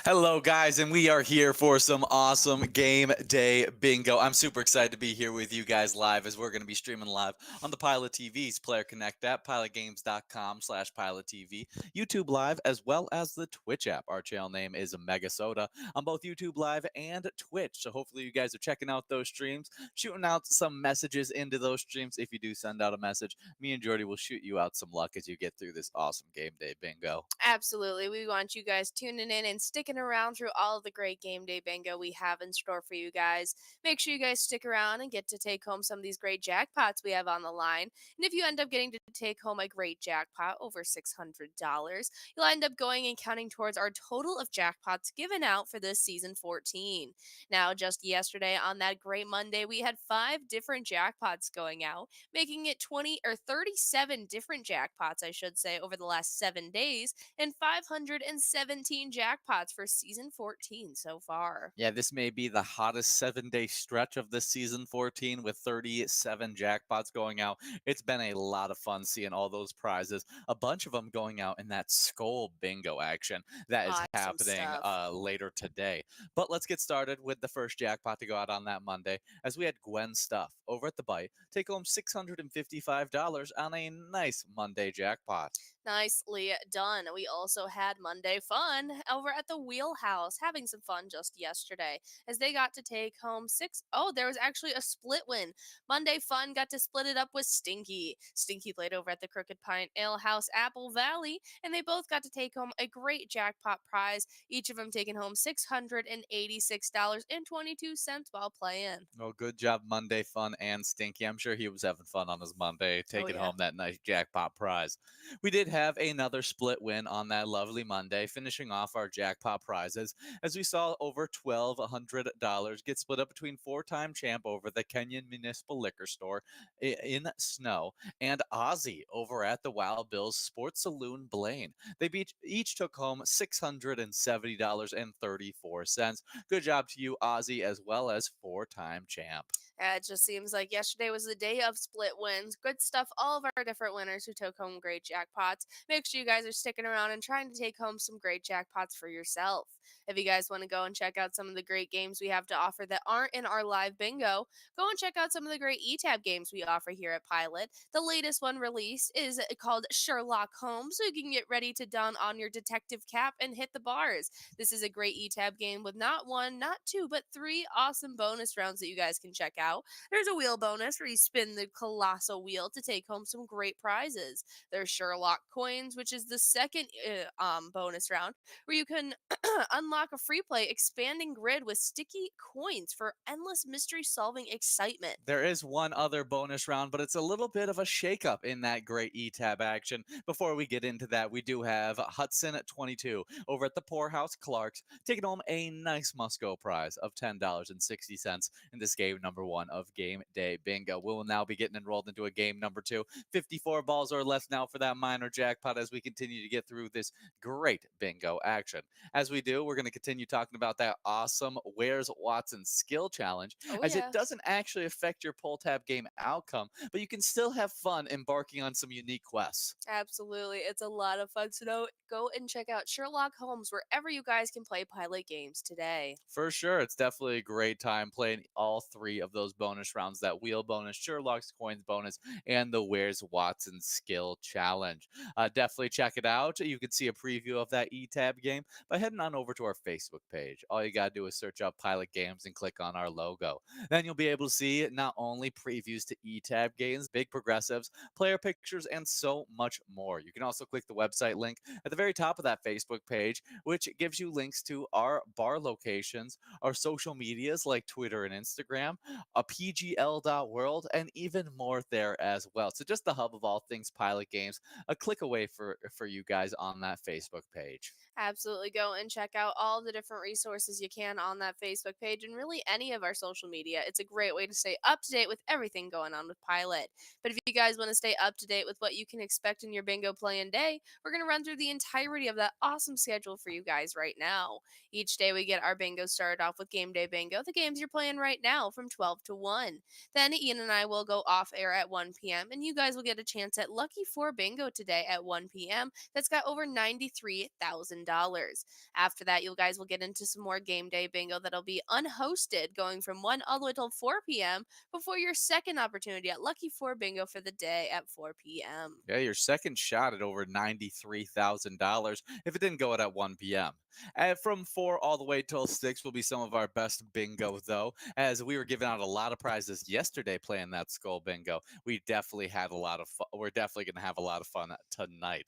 Hello, guys, and we are here for some awesome game day bingo. I'm super excited to be here with you guys live as we're going to be streaming live on the Pilot TV's Player Connect app, pilotgames.com/PilotTV, YouTube Live, as well as the Twitch app. Our channel name is MegaSota on both YouTube Live and Twitch. So hopefully you guys are checking out those streams, shooting out some messages into those streams. If you do send out a message, me and Jordy will shoot you out some luck as you get through this awesome game day bingo. Absolutely. We want you guys tuning in and sticking around through all of the great game day bingo we have in store for you guys. Make sure you guys stick around and get to take home some of these great jackpots we have on the line. And if you end up getting to take home a great jackpot, over $600, you'll end up going and counting towards our total of jackpots given out for this season 14. Now, just yesterday on that great Monday, we had 5 different jackpots going out, making it 37 different jackpots, I should say, over the last 7 days, and 517 jackpots for season 14 so far. Yeah, this may be the hottest 7-day stretch of this season 14 with 37 jackpots going out. It's been a lot of fun seeing all those prizes. A bunch of them going out in that Skull Bingo action that is happening later today. But let's get started with the first jackpot to go out on that Monday, as we had Gwen Stuff over at the Bite take home $655 on a nice Monday jackpot. Nicely done. We also had Monday Fun over at the Wheelhouse, having some fun just yesterday as they got to take home there was actually a split win. Monday Fun got to split it up with Stinky. Stinky played over at the Crooked Pine Ale House Apple Valley, and they both got to take home a great jackpot prize, each of them taking home $686.22 while playing. Oh, good job, Monday Fun and Stinky. I'm sure he was having fun on his Monday, taking home that nice jackpot prize. We did have another split win on that lovely Monday, finishing off our jackpot prizes, as we saw over $1,200 get split up between 4-time champ over the Kenyon Municipal Liquor Store in Snow and Ozzy over at the Wild Bills Sports Saloon Blaine. They each took home $670.34. Good job to you, Ozzy, as well as 4-time champ. It just seems like yesterday was the day of split wins. Good stuff, all of our different winners who took home great jackpots. Make sure you guys are sticking around and trying to take home some great jackpots for yourself. If you guys want to go and check out some of the great games we have to offer that aren't in our live bingo, go and check out some of the great eTab games we offer here at Pilot. The latest one released is called Sherlock Holmes, so you can get ready to don on your detective cap and hit the bars. This is a great eTab game with not 1, not 2, but 3 awesome bonus rounds that you guys can check out. There's a wheel bonus where you spin the colossal wheel to take home some great prizes. There's Sherlock Coins, which is the second bonus round, where you can unlock a free play expanding grid with sticky coins for endless mystery solving excitement. There is one other bonus round, but it's a little bit of a shakeup in that great eTab action. Before we get into that, we do have Hudson at 22 over at the Poorhouse Clarks, taking home a nice must-go prize of $10.60 in this game number 1 of Game Day Bingo. We will now be getting enrolled into a game number 2. 54 balls or less now for that minor jackpot as we continue to get through this great bingo action. As we do, we're going to continue talking about that awesome Where's Watson skill challenge, Oh, as it yeah. doesn't actually affect your pull tab game outcome, but you can still have fun embarking on some unique quests. Absolutely. It's a lot of fun. So go and check out Sherlock Holmes wherever you guys can play pilot games today. For sure, it's definitely a great time playing all three of those bonus rounds, that wheel bonus, Sherlock's coins bonus, and the Where's Watson skill challenge. Definitely check it out. You can see a preview of that eTab game by heading on over to our Facebook page. All you got to do is search up Pilot Games and click on our logo. Then you'll be able to see not only previews to eTab games, big progressives, player pictures, and so much more. You can also click the website link at the very top of that Facebook page, which gives you links to our bar locations, our social medias like Twitter and Instagram, a PGL.world, and even more there as well. So just the hub of all things pilot games, a click away for you guys on that Facebook page. Absolutely. Go and check out all the different resources you can on that Facebook page and really any of our social media. It's a great way to stay up to date with everything going on with Pilot. But if you guys want to stay up to date with what you can expect in your bingo playing day, we're going to run through the entirety of that awesome schedule for you guys right now. Each day we get our bingo started off with Game Day Bingo, the games you're playing right now from 12 to 1. Then Ian and I will go off air at 1 p.m. and you guys will get a chance at Lucky 4 Bingo today at 1 p.m. That's got over $93,000. After that, you guys will get into some more Game Day Bingo that'll be unhosted, going from 1 all the way till 4 p.m. before your second opportunity at Lucky 4 Bingo for the day at 4 p.m. Yeah, your second shot at over $93,000 if it didn't go out at 1 p.m. And from 4 all the way till 6 will be some of our best bingo, though, as we were giving out a lot of prizes yesterday playing that skull bingo. We definitely had a lot of fun. We're definitely going to have a lot of fun tonight,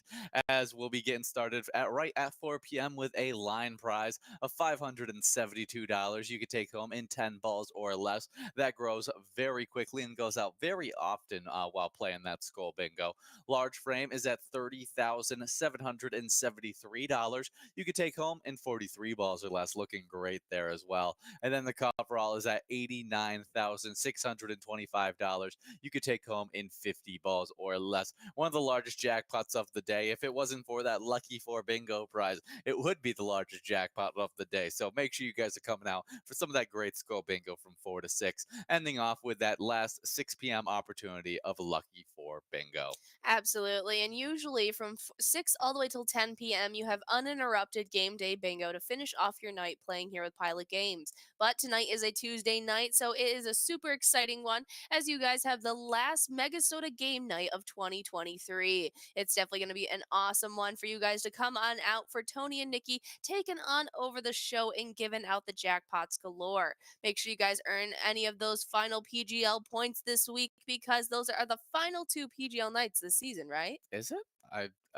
as we'll be getting started at right at 4 p.m. with a line prize of $572 you could take home in 10 balls or less. That grows very quickly and goes out very often while playing that skull bingo. Large frame is at $30,773. You could take home in 43 balls or less, looking great there as well. And then the coverall is at $89,625. You could take home in 50 balls or less. One of the largest jackpots of the day. If it wasn't for that Lucky 4 Bingo prize, it would be the largest jackpot of the day. So make sure you guys are coming out for some of that great skull bingo from 4 to 6, ending off with that last 6 p.m. opportunity of Lucky 4 Bingo. Absolutely. And usually from 6 all the way till 10 p.m., you have uninterrupted Game Day Bingo to finish off your night playing here with Pilot Games. But tonight is a Tuesday night, so it is a super exciting one as you guys have the last MegaSota game night of 2023. It's definitely going to be an awesome one for you guys to come on out for Tony and Nikki taking on over the show and giving out the jackpots galore. Make sure you guys earn any of those final PGL points this week because those are the final 2 PGL nights this season, right? Is it?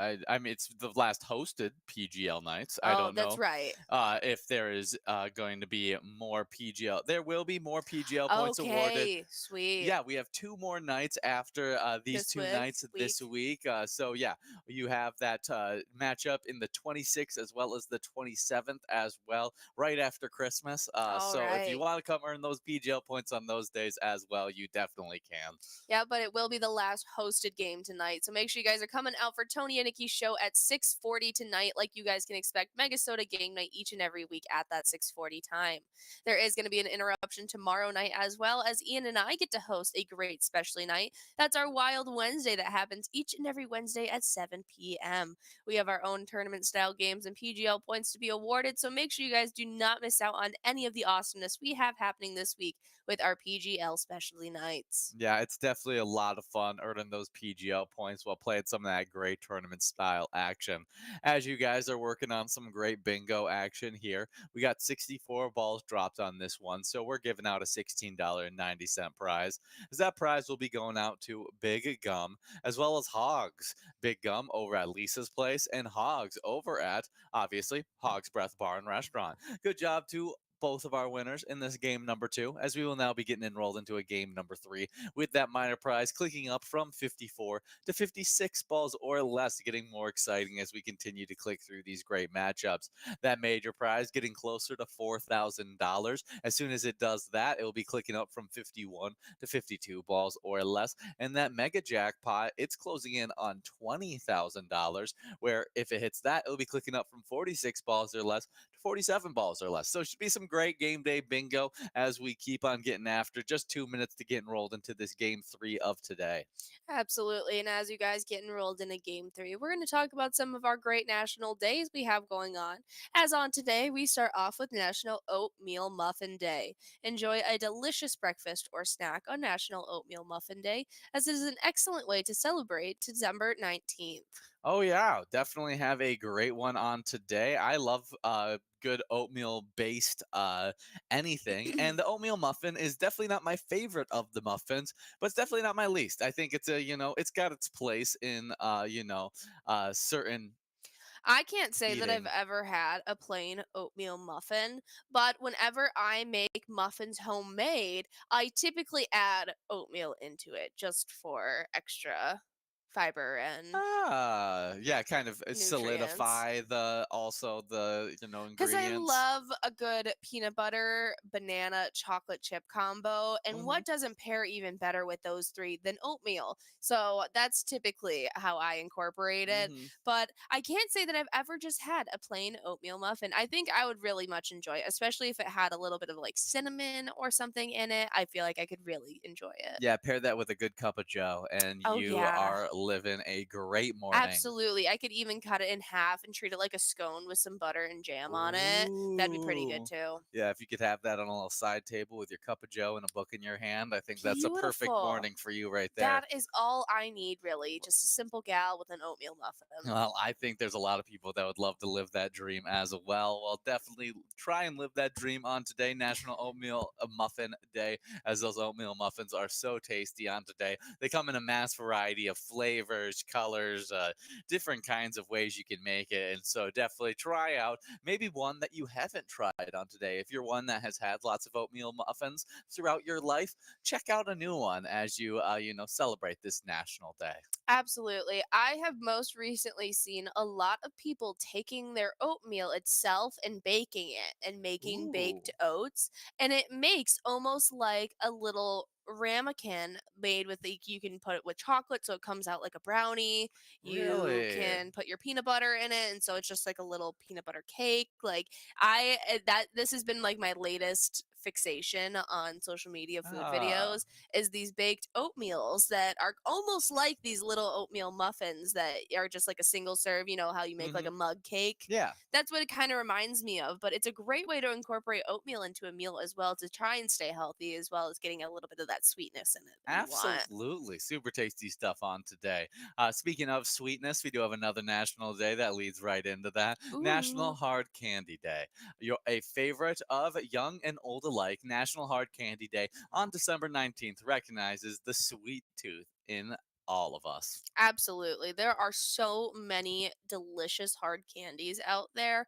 I mean, it's the last hosted PGL nights. I Oh, don't that's know right. if there is going to be more PGL. There will be more PGL points awarded. Okay, sweet. Yeah, we have 2 more nights after these This 2 nights week. this week. So yeah, you have that matchup in the 26th as well as the 27th as well, right after Christmas. All So if you right. want to come earn those PGL points on those days as well, you definitely can. Yeah, but it will be the last hosted game tonight. So make sure you guys are coming out for Tony and Nikki's show at 6:40 tonight. Like you guys can expect MegaSota game night each and every week at that 6:40 time. There is going to be an interruption tomorrow night as well as Ian and I get to host a great specialty night. That's our Wild Wednesday that happens each and every Wednesday at 7 p.m. We have our own tournament style games and PGL points to be awarded. So make sure you guys do not miss out on any of the awesomeness we have happening this week with our PGL specialty nights. Yeah, it's definitely a lot of fun earning those PGL points while playing some of that great tournament style action. As you guys are working on some great bingo action here, we got 64 balls dropped on this one, so we're giving out a $16.90 prize. As that prize will be going out to Big Gum as well as Hogs. Big Gum over at Lisa's Place and Hogs over at, obviously, Hogs Breath Bar and Restaurant. Good job to both of our winners in this game number 2, as we will now be getting enrolled into a game number 3 with that minor prize clicking up from 54 to 56 balls or less, getting more exciting as we continue to click through these great matchups. That major prize getting closer to $4,000. As soon as it does that, it will be clicking up from 51 to 52 balls or less. And that mega jackpot, it's closing in on $20,000, where if it hits that, it'll be clicking up from 46 balls or less to 47 balls or less. So it should be some great game day bingo as we keep on getting after. Just 2 minutes to get enrolled into this game 3 of today. Absolutely. And as you guys get enrolled in a game 3, we're going to talk about some of our great national days we have going on. As on today, we start off with National Oatmeal Muffin Day. Enjoy a delicious breakfast or snack on National Oatmeal Muffin Day, as it is an excellent way to celebrate December 19th. Oh yeah, definitely have a great one on today. I love good oatmeal based anything, and the oatmeal muffin is definitely not my favorite of the muffins, but it's definitely not my least. I think it's a, it's got its place in certain I can't say that I've eating. ever had a plain oatmeal muffin, but whenever I make muffins homemade, I typically add oatmeal into it just for extra fiber and Yeah, kind of nutrients. solidify the Because I ingredients. love a good peanut butter banana chocolate chip combo. And Hmm. what doesn't pair even better with those three than oatmeal? So that's typically how I incorporate it. Hmm. But I can't say that I've ever just had a plain oatmeal muffin. I think I would really much enjoy it, especially if it had a little bit of like cinnamon or something in it. I feel like I could really enjoy it. Yeah, pair that with a good cup of Joe, and Oh, you yeah. are living a great morning. Absolutely. I could even cut it in half and treat it like a scone with some butter and jam on it. That'd be pretty good Ooh. too. Yeah, if you could have that on a little side table with your cup of Joe and a book in your hand, I think that's a perfect Beautiful. morning for you right there. That is all I need, really. Just a simple gal with an oatmeal muffin. Well, I think there's a lot of people that would love to live that dream as well. Well, definitely try and live that dream on today, National Oatmeal Muffin Day, as those oatmeal muffins are so tasty on today. They come in a mass variety of flavors, colors, different kinds of ways you can make it. And so definitely try out maybe one that you haven't tried on today. If you're one that has had lots of oatmeal muffins throughout your life, check out a new one as you, celebrate this national day. Absolutely. I have most recently seen a lot of people taking their oatmeal itself and baking it and making baked Ooh, oats. And it makes almost like a little ramekin made with like you can put it with chocolate so it comes out like a brownie. You really? can put your peanut butter in it and so it's just like a little peanut butter cake. Like that this has been like my latest fixation on social media food Ah. videos is these baked oatmeals that are almost like these little oatmeal muffins that are just like a single serve, you know how you make like Hmm. a mug cake. Yeah, That's what it kind of reminds me of, but it's a great way to incorporate oatmeal into a meal as well to try and stay healthy as well as getting a little bit of that sweetness in it that you want. absolutely. Super tasty stuff on today. Speaking of sweetness, we do have another national day that leads right into that National Ooh. Hard Candy Day. You're a favorite of young and old alike. National Hard Candy Day on December 19th recognizes the sweet tooth in all of us. Absolutely. There are so many delicious hard candies out there.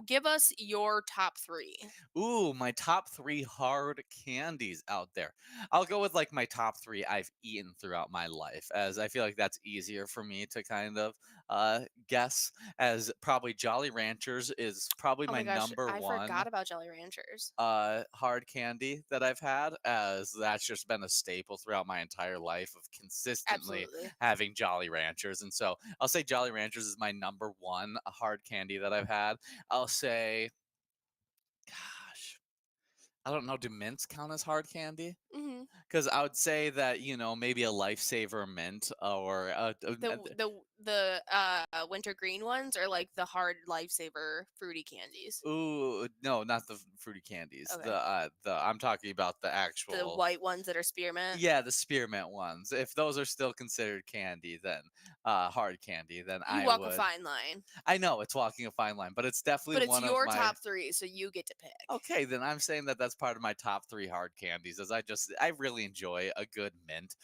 Give us your top 3. Ooh, my top 3 hard candies out there. I'll go with like my top 3 I've eaten throughout my life, as I feel like that's easier for me to kind of guess. As probably Jolly Ranchers is probably Oh my my gosh, number I forgot one about Jolly Ranchers. hard candy that I've had, as that's just been a staple throughout my entire life of consistently Absolutely. having Jolly Ranchers. And so I'll say Jolly Ranchers is my number one hard candy that I've had. I'll say, gosh, I don't know. Do mints count as hard candy? Mhm. Because I would say that, maybe a lifesaver mint or The winter green ones are like the hard lifesaver fruity candies. ooh, no, not the fruity candies. Okay. The I'm talking about the The actual, white ones that are spearmint. yeah, the spearmint ones. If those are still considered candy, then hard candy, then You I walk a would. fine line. I know it's walking a fine line, but it's But definitely it's one of your my. top 3, so you get to pick. Okay, then I'm saying that that's part of my top 3 hard candies, as I really enjoy a good mint.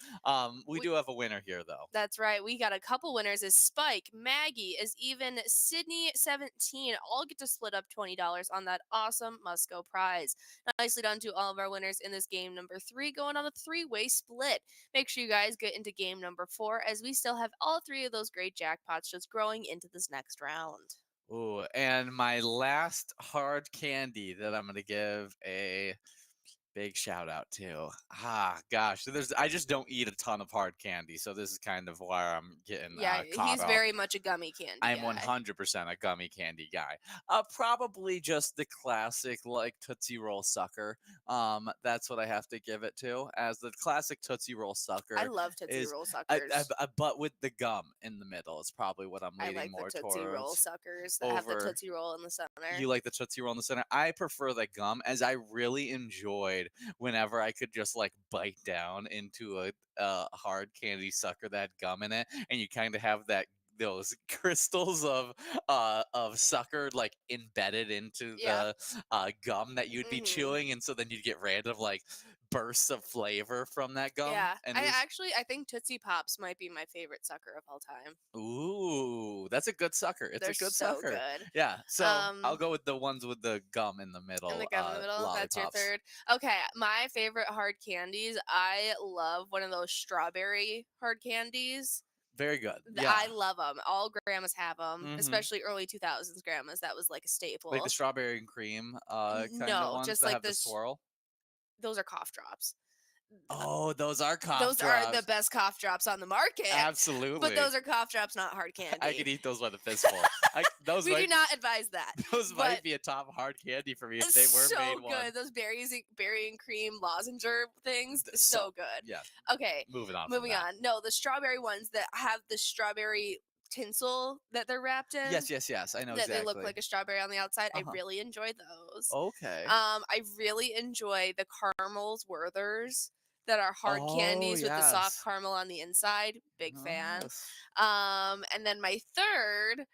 We We do have a winner here though. That's right. We got a couple winners Alexis, Spike, Maggie, as even Sydney 17 all get to split up $20 on that awesome must go prize. Nicely done to all of our winners in this game number 3, going on a 3-way split. Make sure you guys get into game number 4, as we still have all 3 of those great jackpots just growing into this next round. Ooh, and my last hard candy that I'm gonna give a big shout out to. Gosh, I just don't eat a ton of hard candy, so this is kind of where I'm getting Yeah, caught he's up. very much a gummy candy I'm guy. 100% a gummy candy guy. Probably just the classic like Tootsie Roll sucker. That's what I have to give it to, as the classic Tootsie Roll I sucker love Tootsie is Roll suckers. but with the gum in the middle is probably what I'm I leaning like the more Tootsie Roll towards suckers that have the over. Tootsie Roll in the center. You like the Tootsie Roll in the center? I prefer the gum, as I really enjoyed whenever I could just like bite down into a hard candy sucker that had gum in it, and you kind of have those crystals of sucker like embedded into Yeah. the gum that you'd be Mhm. chewing, and so then you'd get random like bursts of flavor from that gum, Yeah. and it was I think Tootsie Pops might be my favorite sucker of all time. ooh, that's a good sucker. It's They're a good so sucker. good. Yeah, so I'll Um, go with the ones with the gum in the and the middle, gum in the middle, that's your lollipops. third. Okay, my favorite hard candies, I love one of those strawberry hard candies. Very good. I Yeah. love them. All grandmas have them, Mhm. especially early 2000s grandmas. That was like a Like the staple. strawberry and cream, kind of No, ones just that like have the this. swirl. Those are cough drops. Oh, those are cough Those are the drops. best cough drops on the market, but Absolutely. those are cough drops, not hard I could candy. eat those by the fistful. Those We do might not advise that, those but might be a top hard candy for me if it's they were made so one. good. Those berry and cream lozenger things, is So, so good. yeah, Okay, moving on from moving that. on. No, the strawberry ones that have the strawberry tinsel that they're wrapped in, Yes, yes, yes. I know that they look exactly. like a strawberry on the outside. I Uh-huh. really enjoy those. Okay. I really enjoy the caramels Werthers that are hard Oh, candies with the soft yes. caramel on the inside. Big Oh, fan. yes. And then my third,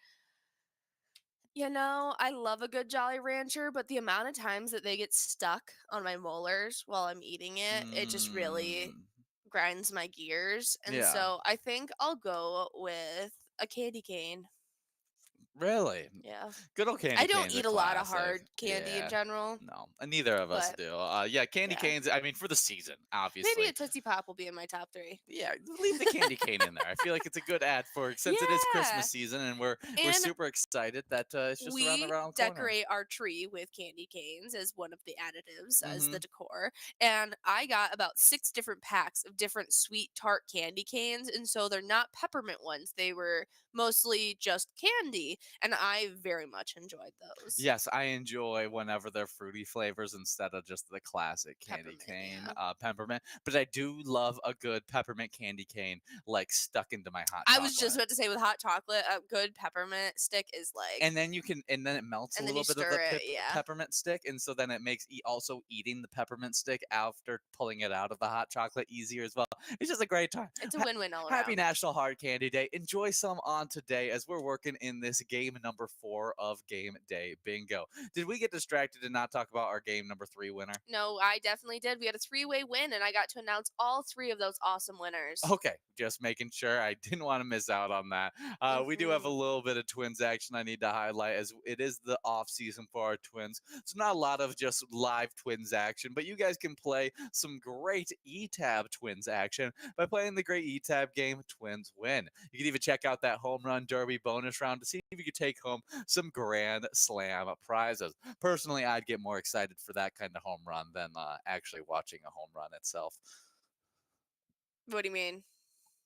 I love a good Jolly Rancher, but the amount of times that they get stuck on my molars while I'm eating it, it just really Mm. grinds my gears. And Yeah. so I think I'll go with a candy cane. Really? Yeah. Good old candy I don't cane's a eat a lot of classic. hard candy in Yeah. general, No, and neither of us but do. Yeah, candy yeah. canes. I mean, for the season, Maybe obviously. a Tootsie Pop will be in my top 3. Yeah, leave the candy cane in there. I feel like it's a good ad for since it is Yeah. Christmas season, and we're And super excited that it's just around the we round corner. decorate our tree with candy canes as one of the additives, as the Mm-hmm. decor. And I got about 6 different packs of different sweet tart candy canes. And so they're not peppermint ones, they were mostly just candy. And I very much enjoyed those. Yes, I enjoy whenever they're fruity flavors instead of just the classic candy Peppermint, cane, yeah. peppermint. But I do love a good peppermint candy cane, like stuck into my hot I was just chocolate. about to say, with hot chocolate, a good peppermint stick is like, And then and then it melts a and then you little bit of the stir it. Yeah. peppermint stick, and so then it makes also eating the peppermint stick after pulling it out of the hot chocolate easier as well. It's just a great time. It's a win win all Happy around. National Hard Candy Day. Enjoy some on today as we're working in this game number 4 of Game Day Bingo. Did we get distracted and not talk about our game number 3 winner? No, I definitely did. We had a 3-way win, and I got to announce all 3 of those awesome winners. Okay, just making sure. I didn't want to miss out on that. We do have a Mhm. little bit of Twins action I need to highlight, as it is the off season for our Twins. So not a lot of just live Twins action, but you guys can play some great E-Tab Twins action by playing the great E-Tab game Twins Win. You can even check out that home run derby bonus round to see if you could take home some Grand Slam prizes. Personally, I'd get more excited for that kind of home run than actually watching a home run itself. What do you mean?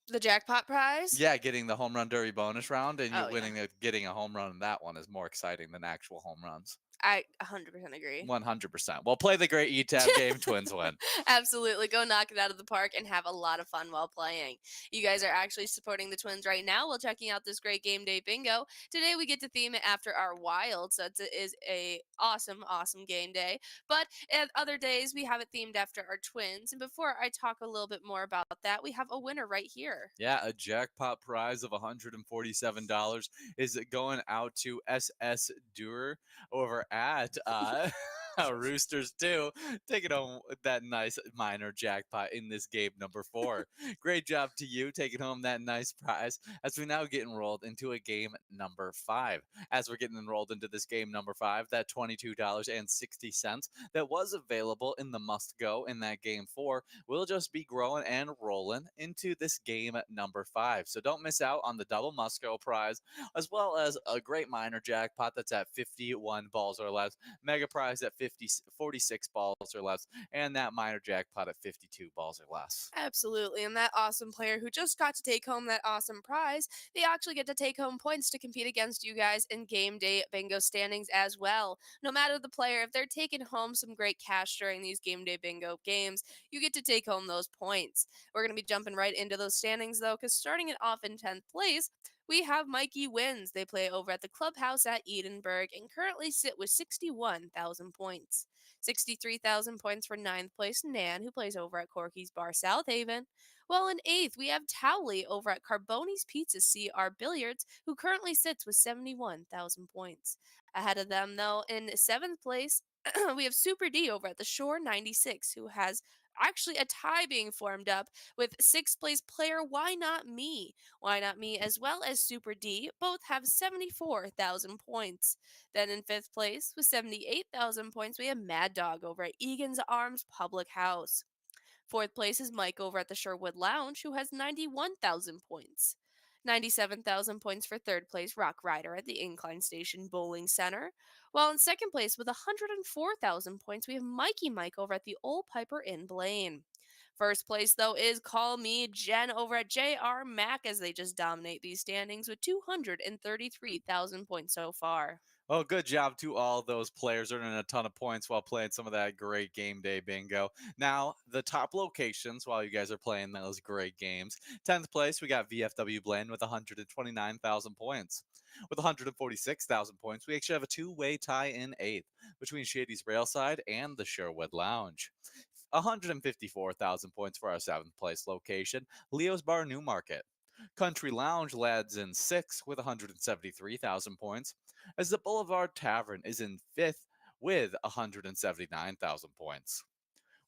The jackpot prize? Yeah, getting the home run derby bonus round and you Oh, yeah. getting a home run in that one is more exciting than actual home runs. I 100% agree. 100%. Well, play the great E-Tab game, Twins win. Absolutely. Go knock it out of the park and have a lot of fun while playing. You guys are actually supporting the Twins right now while checking out this great game day bingo. Today we get to theme it after our Wild, so it is a awesome, awesome game day. But at other days we have it themed after our Twins. And before I talk a little bit more about that, we have a winner right here. Yeah, a jackpot prize of $147 is going out to SS Durer over at Roosters too, taking home that nice minor jackpot in this game number 4. Great job to you taking home that nice prize as we now get enrolled into a game number 5. As we're getting enrolled into this game number 5, that $22.60 that was available in the must go in that game 4 will just be growing and rolling into this game number 5. So don't miss out on the double must go prize as well as a great minor jackpot that's at 51 balls or less, mega prize at 46 balls or less, and that minor jackpot at 52 balls or less. Absolutely. And that awesome player who just got to take home that awesome prize, they actually get to take home points to compete against you guys in game day bingo standings as well. No matter the player, if they're taking home some great cash during these game day bingo games, you get to take home those points. We're going to be jumping right into those standings though, because starting it off in 10th place, we have Mikey Wins. They play over at the clubhouse at Edinburgh and currently sit with 61,000 points. 63,000 points for ninth place Nan, who plays over at Corky's Bar South Haven. Well, in 8th, we have Towley over at Carboni's Pizza CR Billiards, who currently sits with 71,000 points. Ahead of them, though, in 7th place, we have Super D over at the Shore 96, who has actually a tie being formed up with 6th place player Why Not Me. Why Not Me as well as Super D both have 74,000 points. Then in 5th place with 78,000 points, we have Mad Dog over at Egan's Arms Public House. 4th place is Mike over at the Sherwood Lounge, who has 91,000 points. 97,000 points for 3rd place Rock Rider at the Incline Station Bowling Center. While in 2nd place with 104,000 points, we have Mikey Mike over at the Old Piper in Blaine. 1st place, though, is Call Me Jen over at JR Mac as they just dominate these standings with 233,000 points so far. Well, good job to all those players earning a ton of points while playing some of that great game day bingo. Now, the top locations while you guys are playing those great games. 10th place, we got VFW Blaine with 129,000 points. With 146,000 points, we actually have a two-way tie in 8th between Shady's Railside and the Sherwood Lounge. 154,000 points for our 7th place location, Leo's Bar Newmarket. Country Lounge lads in 6th with 173,000 points, as the Boulevard Tavern is in 5th with 179,000 points.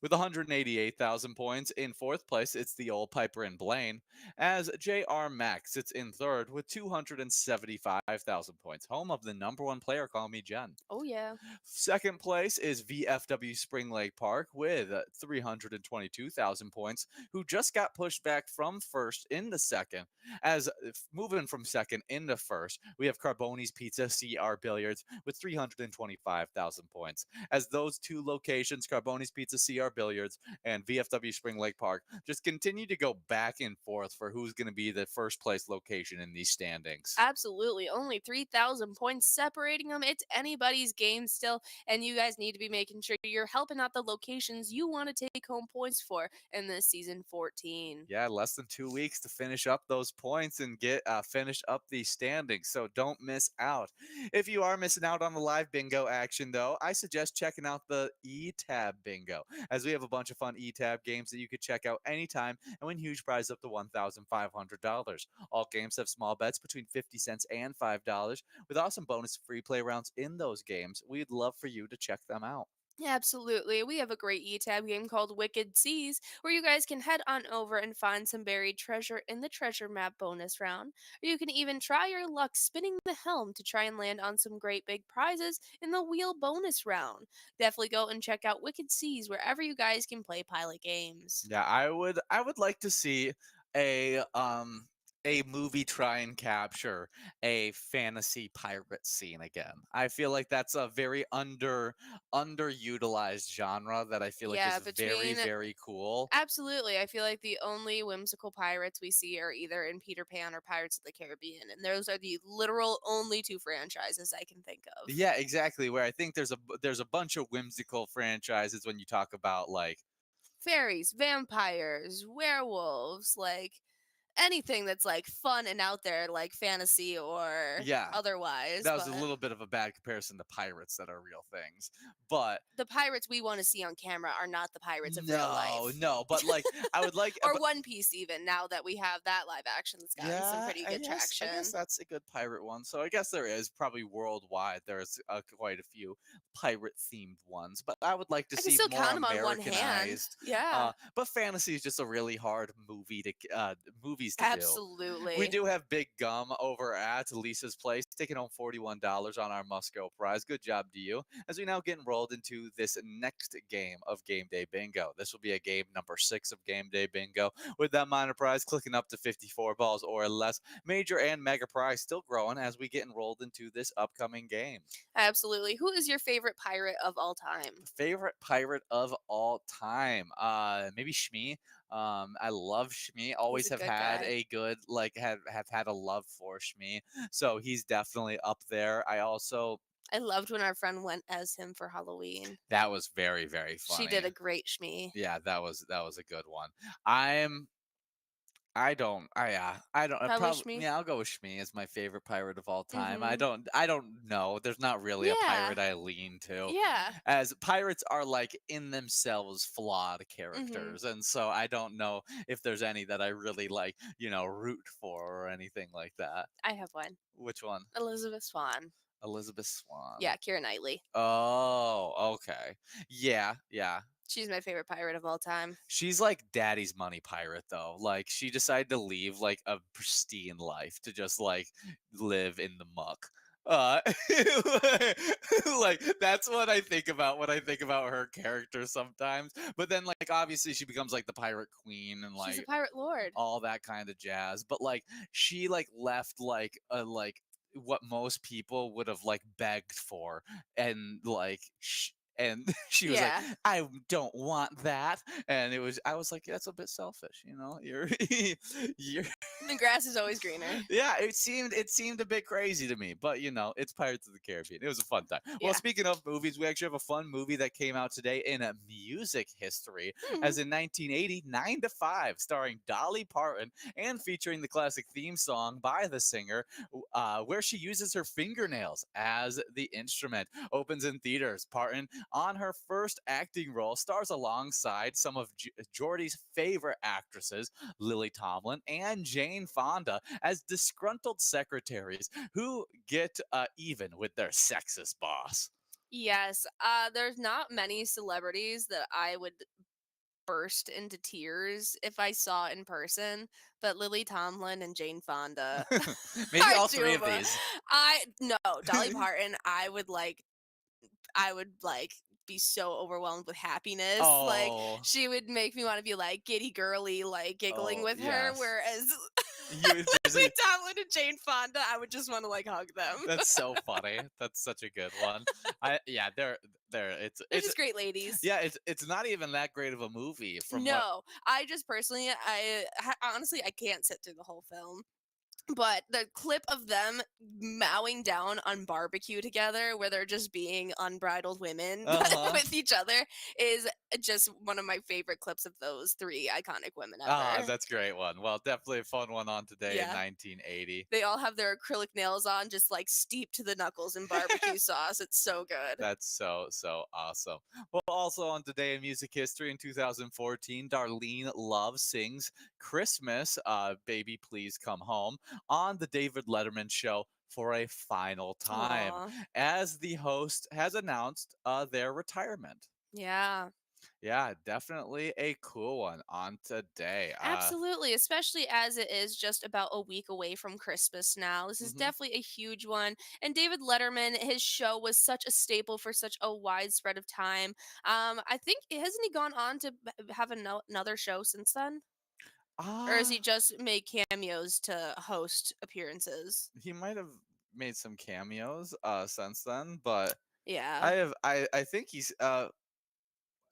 With 188,000 points in 4th place, it's the Old Piper in Blaine, as JR Max sits in 3rd with 275,000 points, home of the number 1 player, Call Me Jen. Oh, yeah. 2nd place is VFW Spring Lake Park with 322,000 points, who just got pushed back from 1st into 2nd. As moving from 2nd into 1st, we have Carboni's Pizza CR Billiards with 325,000 points. As those two locations, Carboni's Pizza CR Billiards and VFW Spring Lake Park, just continue to go back and forth for who's going to be the first place location in these standings. Absolutely. Only 3,000 points separating them. It's anybody's game still. And you guys need to be making sure you're helping out the locations you want to take home points for in this season 14. Yeah, less than 2 weeks to finish up those points and get finish up these standings. So don't miss out. If you are missing out on the live bingo action, though, I suggest checking out the eTab bingo, as we have a bunch of fun eTab games that you could check out anytime and win huge prizes up to $1,500. All games have small bets between 50 cents and $5 with awesome bonus free play rounds in those games. We'd love for you to check them out. Yeah, absolutely. We have a great eTab game called Wicked Seas where you guys can head on over and find some buried treasure in the treasure map bonus round. Or you can even try your luck spinning the helm to try and land on some great big prizes in the wheel bonus round. Definitely go and check out Wicked Seas wherever you guys can play pilot games. Yeah, I would like to see a a movie try and capture a fantasy pirate scene again. I feel like that's a very underutilized genre that I feel like Yeah, is very between very cool. absolutely. I feel like the only whimsical pirates we see are either in Peter Pan or Pirates of the Caribbean, and those are the literal only two franchises I can think of. Yeah, exactly. Where I think there's a bunch of whimsical franchises when you talk about like Fairies, vampires, werewolves, like anything that's like fun and out there, like fantasy or Yeah, otherwise. that was a But little bit of a bad comparison to pirates that are real things. But the pirates we want to see on camera are not the pirates of real no, life. no, but like I would like, Or One Piece, even now that we have that live action that's gotten some yeah, pretty I good guess I guess traction. that's a good pirate one. So I guess there is probably worldwide. There's quite a few pirate themed ones, but I would like to I can see still more count them on one hand. Americanized. Yeah, But fantasy is just a really hard movies to do. We absolutely. do have Big Gum over at Lisa's Place, taking home $41 on our Musco prize. Good job to you. As we now get enrolled into this next game of Game Day Bingo. This will be a game number 6 of Game Day Bingo. With that minor prize clicking up to 54 balls or less, major and mega prize still growing as we get enrolled into this upcoming game. Absolutely. Who is your favorite pirate of all time? Favorite pirate of all time? Maybe Shmi. I love Shmi. He's Always a have good had guy. a good have had a love for Shmi. So he's definitely up there. I also I loved when our friend went as him for Halloween. That was very very She funny. did a great Shmi. Yeah, that was a good one. I'm I don't. I don't. Probably Probably. Shmi. Yeah, I'll go with Shmi as my favorite pirate of all time. I Mhm. don't. I don't know. There's not really a Yeah. pirate I lean to, Yeah. as pirates are like in themselves flawed Mhm. characters, and so I don't know if there's any that I really like, root for or anything like that. I have one. Which one? Elizabeth Swann. Elizabeth Swan. Yeah, Keira Knightley. Oh, okay. Yeah, yeah. She's my favorite pirate of all time. She's like daddy's money pirate though. Like she decided to leave like a pristine life to just like live in the muck. Uh like that's what I think about when I think about her character sometimes. But then like obviously she becomes like the pirate queen and She's a like pirate lord. all that kind of jazz. But like she like left like a like what most people would have like begged for and like and she was like, Yeah. I don't want that. And I was like, that's a bit selfish, you're you're The grass is always greener. yeah, it seemed a bit crazy to me, but it's Pirates of the Caribbean. It was a fun time. Well, Yeah. speaking of movies, we actually have a fun movie that came out today in a music history, Mhm. as in 1980, 9 to 5, starring Dolly Parton and featuring the classic theme song by the singer, where she uses her fingernails as the instrument. Opens in theaters. Parton, on her first acting role, stars alongside some of Geordie's favorite actresses, Lily Tomlin and Jane Fonda, as disgruntled secretaries who get even with their sexist boss. Yes. There's not many celebrities that I would burst into tears if I saw in person, but Lily Tomlin and Jane Fonda Maybe are all two three of of them. these. I no Dolly Parton. I would be so overwhelmed with happiness. Like Oh, she would make me want to be like giddy girly, like giggling oh, with her. yes. Whereas You Lily just Tomlin and Jane Fonda, I would just want to like hug them. That's so funny. That's such a good one. Yeah, they're They're it's just great ladies. yeah, it's not even that great of a movie from what. No, I just personally, honestly, I can't sit through the whole film. But the clip of them mowing down on barbecue together, where they're just being unbridled women Uh-huh. with each other, is just one of my favorite clips of those three iconic women Ah, ever. that's a great one. Well, definitely a fun one on today in Yeah. 1980. They all have their acrylic nails on, just like steeped to the knuckles in barbecue sauce. It's so good. That's so awesome. Well, also on today in music history in 2014, Darlene Love sings Christmas, Baby Please Come Home, on the David Letterman show for a final time, Aw. as the host has announced their retirement. Yeah. Yeah, definitely a cool one on today. Absolutely, especially as it is just about a week away from Christmas now. This is Mhm. definitely a huge one. And David Letterman, his show was such a staple for such a wide spread of time. I think hasn't he gone on to have another show since then? Or has he Ah, just made cameos to host appearances? he might have made some cameos since then, but Yeah. I think he's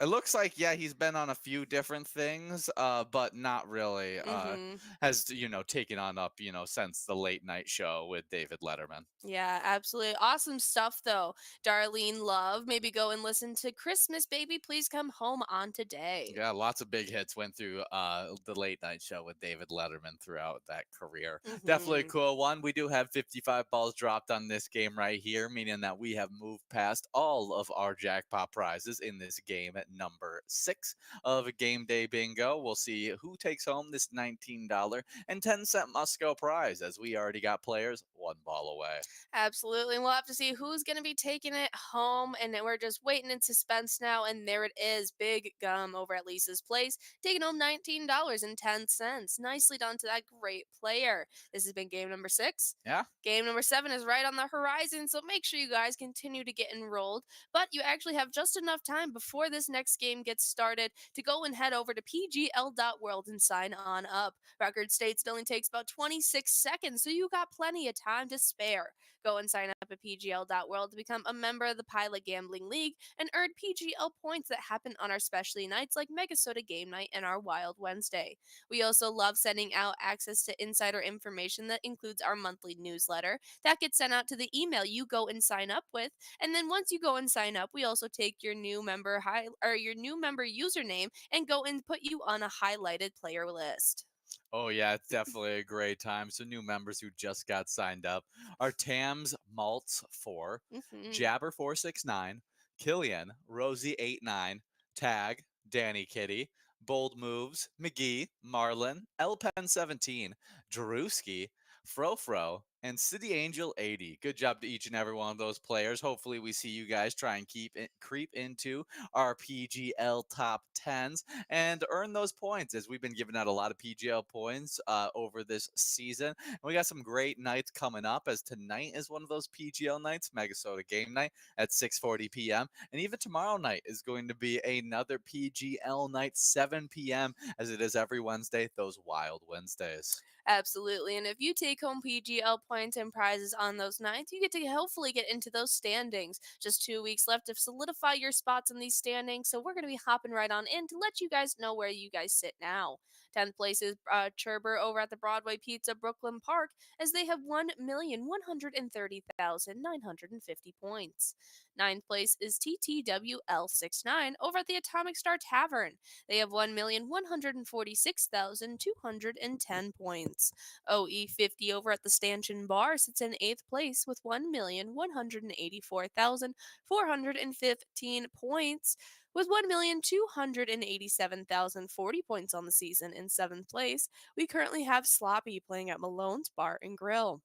It looks like, yeah, he's been on a few different things, but not really Mhm. has, taken on up, since the late night show with David Letterman. Yeah, absolutely. Awesome stuff, though. Darlene Love, maybe go and listen to Christmas Baby, Please Come Home on today. Yeah, lots of big hits went through the late night show with David Letterman throughout that career. Definitely a Hmm. cool one. We do have 55 balls dropped on this game right here, meaning that we have moved past all of our jackpot prizes in this game at number 6 of Game Day Bingo. We'll see who takes home this $19.10 must-go prize, as we already got players one ball away. Absolutely. We'll have to see who's going to be taking it home. And then we're just waiting in suspense now. And there it is. Big Gum over at Lisa's Place, taking home $19.10. Nicely done to that great player. This has been game number 6. Yeah. Game number 7 is right on the horizon, so make sure you guys continue to get enrolled. But you actually have just enough time before this next game gets started to go and head over to pgl.world and sign on up. Record states it only takes about 26 seconds, so you got plenty of time to spare. Go and sign up at pgl.world to become a member of the Pilot Gambling League and earn PGL points that happen on our specialty nights like MegaSota Game Night and our Wild Wednesday. We also love sending out access to insider information that includes our monthly newsletter. That gets sent out to the email you go and sign up with. And then once you go and sign up, we also take your new member your new member username and go and put you on a highlighted player list. Oh yeah, it's definitely a great time. So new members who just got signed up are Tams Maltz 4, Mhm. Jabber 469, Killian, Rosie 89, Tag, Danny Kitty, Bold Moves, McGee, Marlin, Pen 17, Drewski, Frofro, and City Angel 80. Good job to each and every one of those players. Hopefully we see you guys try and creep into our PGL top 10s and earn those points, as we've been giving out a lot of PGL points over this season. And we got some great nights coming up, as tonight is one of those PGL nights, MegaSota Game Night at 6:40 p.m. And even tomorrow night is going to be another PGL night, 7 p.m., as it is every Wednesday, those Wild Wednesdays. Absolutely. And if you take home PGL points and prizes on those nights, you get to hopefully get into those standings. Just 2 weeks left to solidify your spots in these standings. So we're going to be hopping right on in to let you guys know where you guys sit now. 10th place is Churber over at the Broadway Pizza Brooklyn Park, as they have 1,130,950 points. Ninth place is TTWL69 over at the Atomic Star Tavern. They have 1,146,210 points. OE50 over at the Stanchion Bar sits in 8th place with 1,184,415 points, with 1,287,040 points on the season. In 7th place, we currently have Sloppy playing at Malone's Bar and Grill.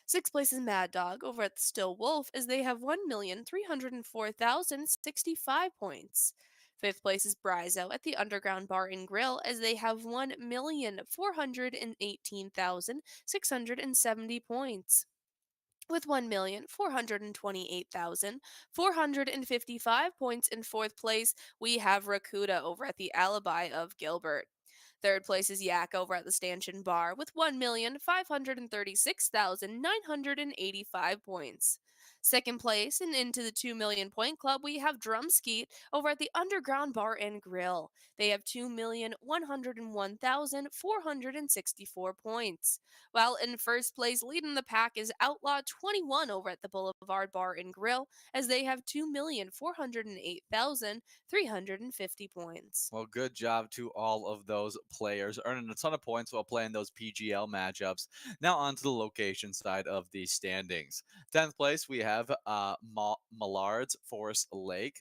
6th place is Mad Dog over at the Still Wolf, as they have 1,304,065 points. 5th place is Brizo at the Underground Bar and Grill, as they have 1,418,670 points. With 1,428,455 points in 4th place, we have Rakuda over at the Alibi of Gilbert. 3rd place is Yak over at the Stanchion Bar with 1,536,985 points. 2nd place and into the 2 million point club, we have Drumskeet over at the Underground Bar and Grill. They have 2,101,464 points. While in first place, leading the pack is Outlaw 21 over at the Boulevard Bar and Grill, as they have 2,408,350 points. Well, good job to all of those players, earning a ton of points while playing those PGL matchups. Now on to the location side of the standings. 10th place, we have Mallard's Forest Lake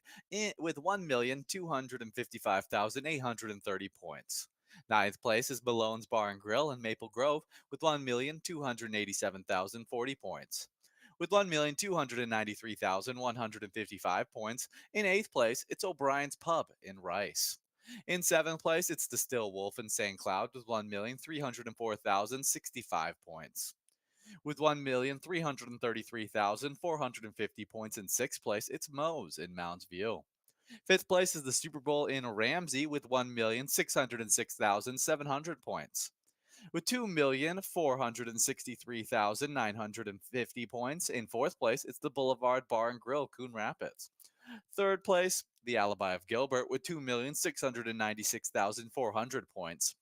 with 1,255,830 points. Ninth place is Malone's Bar and Grill in Maple Grove with 1,287,040 points. With 1,293,155 points, in 8th place, it's O'Brien's Pub in Rice. In 7th place, it's the Still Wolf in St. Cloud with 1,304,065 points. With 1,333,450 points in 6th place, it's Moe's in Mounds View. 5th place is the Super Bowl in Ramsey with 1,606,700 points. With 2,463,950 points in 4th place, it's the Boulevard Bar and Grill, Coon Rapids. Third place, the Alibi of Gilbert with 2,696,400 points.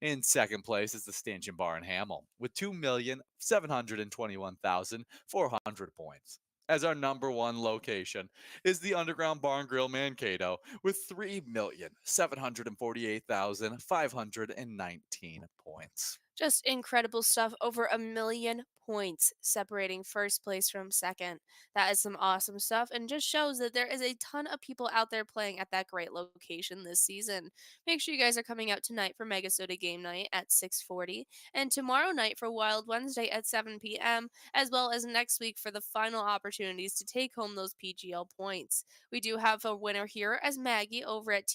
In second place is the Stanchion Bar in Hamel with 2,721,400 points. As our number one location is the Underground Bar and Grill Mankato with 3,748,519 points. Just incredible stuff. Over 1,000,000 points separating first place from second. That is some awesome stuff and just shows that there is a ton of people out there playing at that great location this season. Make sure you guys are coming out tonight for MegaSota game night at 6:40 and tomorrow night for Wild Wednesday at 7 p.m., as well as next week for the final opportunities to take home those PGL points. We do have a winner here as Maggie over at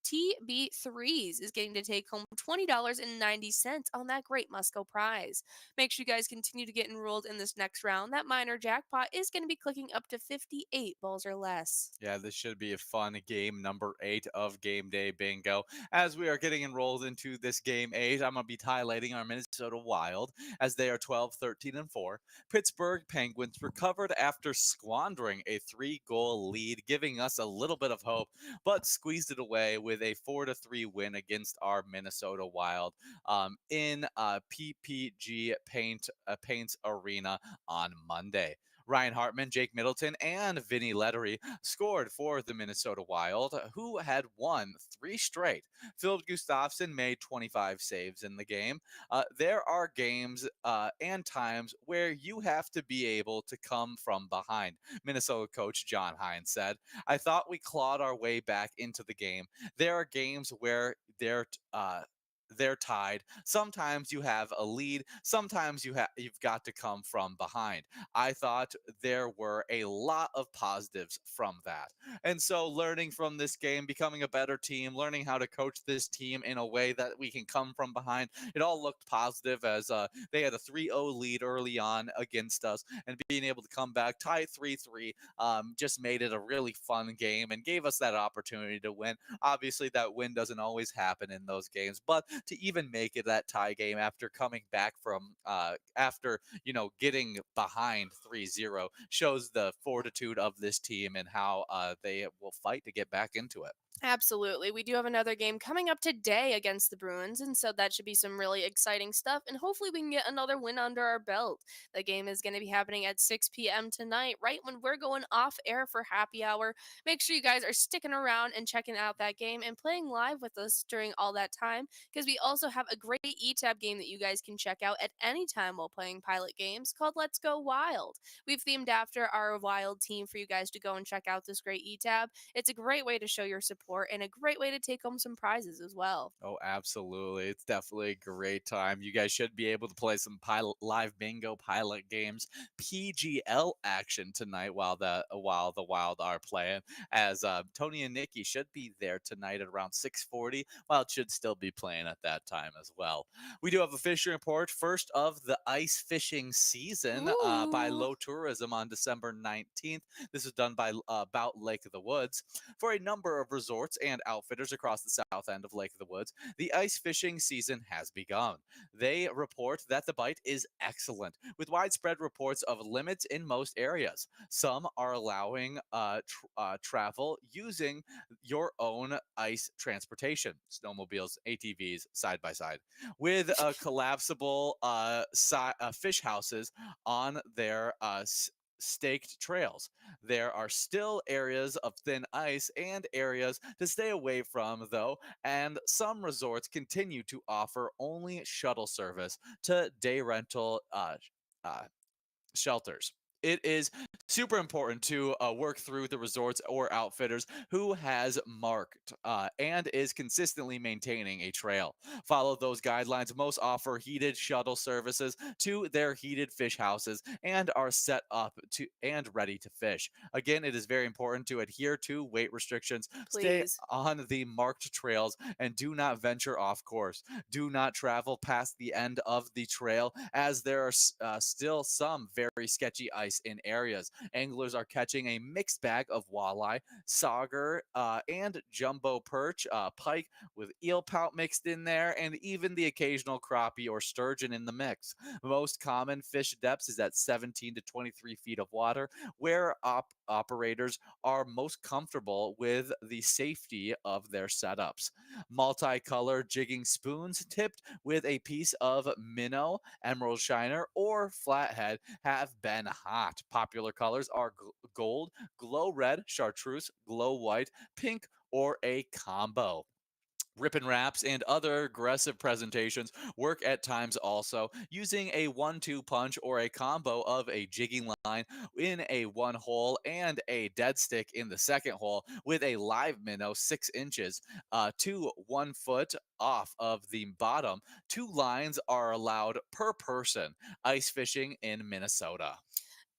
TB3s is getting to take home $20.90 on that great Musco prize. Make sure you guys continue to get enrolled in this next round. That minor jackpot is going to be clicking up to 58 balls or less. Yeah, this should be a fun game number 8 of Game Day Bingo. As we are getting enrolled into this game 8, I'm going to be highlighting our Minnesota Wild as they are 12, 13, and 4. Pittsburgh Penguins recovered after squandering a 3-goal lead, giving us a little bit of hope, but squeezed it away with a 4-3 win against our Minnesota Wild in PPG Paints Arena on Monday. Ryan Hartman, Jake Middleton, and Vinny Lettery scored for the Minnesota Wild, who had won 3 straight. Phil Gustafsson made 25 saves in the game. There are games and times where you have to be able to come from behind. Minnesota coach John Hines said, I thought we clawed our way back into the game. There are games where they're tied. Sometimes you have a lead. Sometimes you've got to come from behind. I thought there were a lot of positives from that. And so learning from this game, becoming a better team, learning how to coach this team in a way that we can come from behind, it all looked positive as they had a 3-0 lead early on against us, and being able to come back, tie 3-3, just made it a really fun game and gave us that opportunity to win. Obviously, that win doesn't always happen in those games, but to even make it that tie game after coming back from after getting behind 3-0 shows the fortitude of this team and how they will fight to get back into it. Absolutely. We do have another game coming up today against the Bruins, and so that should be some really exciting stuff. And hopefully, we can get another win under our belt. The game is going to be happening at 6 p.m. tonight, right when we're going off air for happy hour. Make sure you guys are sticking around and checking out that game and playing live with us during all that time, because we also have a great eTab game that you guys can check out at any time while playing Pilot games called Let's Go Wild. We've themed after our Wild team for you guys to go and check out this great eTab. It's a great way to show your support and a great way to take home some prizes as well. Oh, absolutely. It's definitely a great time. You guys should be able to play some live bingo pilot games, PGL action tonight while the Wild are playing. As Tony and Nikki should be there tonight at around 6:40. Wild should still be playing at that time as well. We do have a fishing report, first of the ice fishing season by Ooh. Low Tourism on December 19th. This is done by About Lake of the Woods. For a number of resorts and outfitters across the south end of Lake of the Woods, the ice fishing season has begun. They report that the bite is excellent, with widespread reports of limits in most areas. Some are allowing travel using your own ice transportation, snowmobiles, ATVs, side by side, with collapsible fish houses on their staked trails. There are still areas of thin ice and areas to stay away from, though, and some resorts continue to offer only shuttle service to day rental uh, shelters. It is super important to work through the resorts or outfitters who has marked and is consistently maintaining a trail. Follow those guidelines. Most offer heated shuttle services to their heated fish houses and are set up to and ready to fish. Again, it is very important to adhere to weight restrictions, stay Please. on the marked trails, and do not venture off course. Do not travel past the end of the trail, as there are still some very sketchy ice in areas. Anglers are catching a mixed bag of walleye, sauger, and jumbo perch, pike with eel pout mixed in there, and even the occasional crappie or sturgeon in the mix. Most common fish depths is at 17 to 23 feet of water, where operators are most comfortable with the safety of their setups. Multicolor jigging spoons tipped with a piece of minnow, emerald shiner, or flathead have been hot. Popular colors are gold, glow red, chartreuse, glow white, pink, or a combo. Rip and wraps and other aggressive presentations work at times also, using a 1-2 punch or a combo of a jigging line in a one hole and a dead stick in the second hole with a live minnow 6 inches to 1 foot off of the bottom. Two lines are allowed per person ice fishing in Minnesota.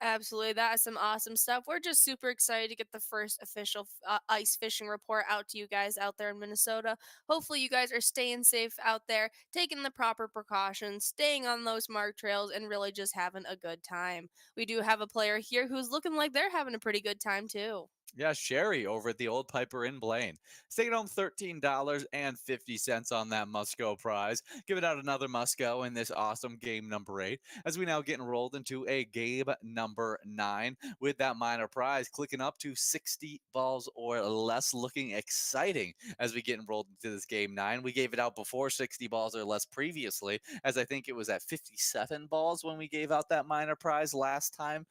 Absolutely. That is some awesome stuff. We're just super excited to get the first official ice fishing report out to you guys out there in Minnesota. Hopefully, you guys are staying safe out there, taking the proper precautions, staying on those marked trails, and really just having a good time. We do have a player here who's looking like they're having a pretty good time, too. Yeah, Sherry over at the Old Piper in Blaine. Taking home $13.50 on that Musco prize. Giving out another Musco in this awesome game number 8. As we now get enrolled into a game number 9 with that minor prize clicking up to 60 balls or less. Looking exciting as we get enrolled into this game 9. We gave it out before 60 balls or less previously, as I think it was at 57 balls when we gave out that minor prize last time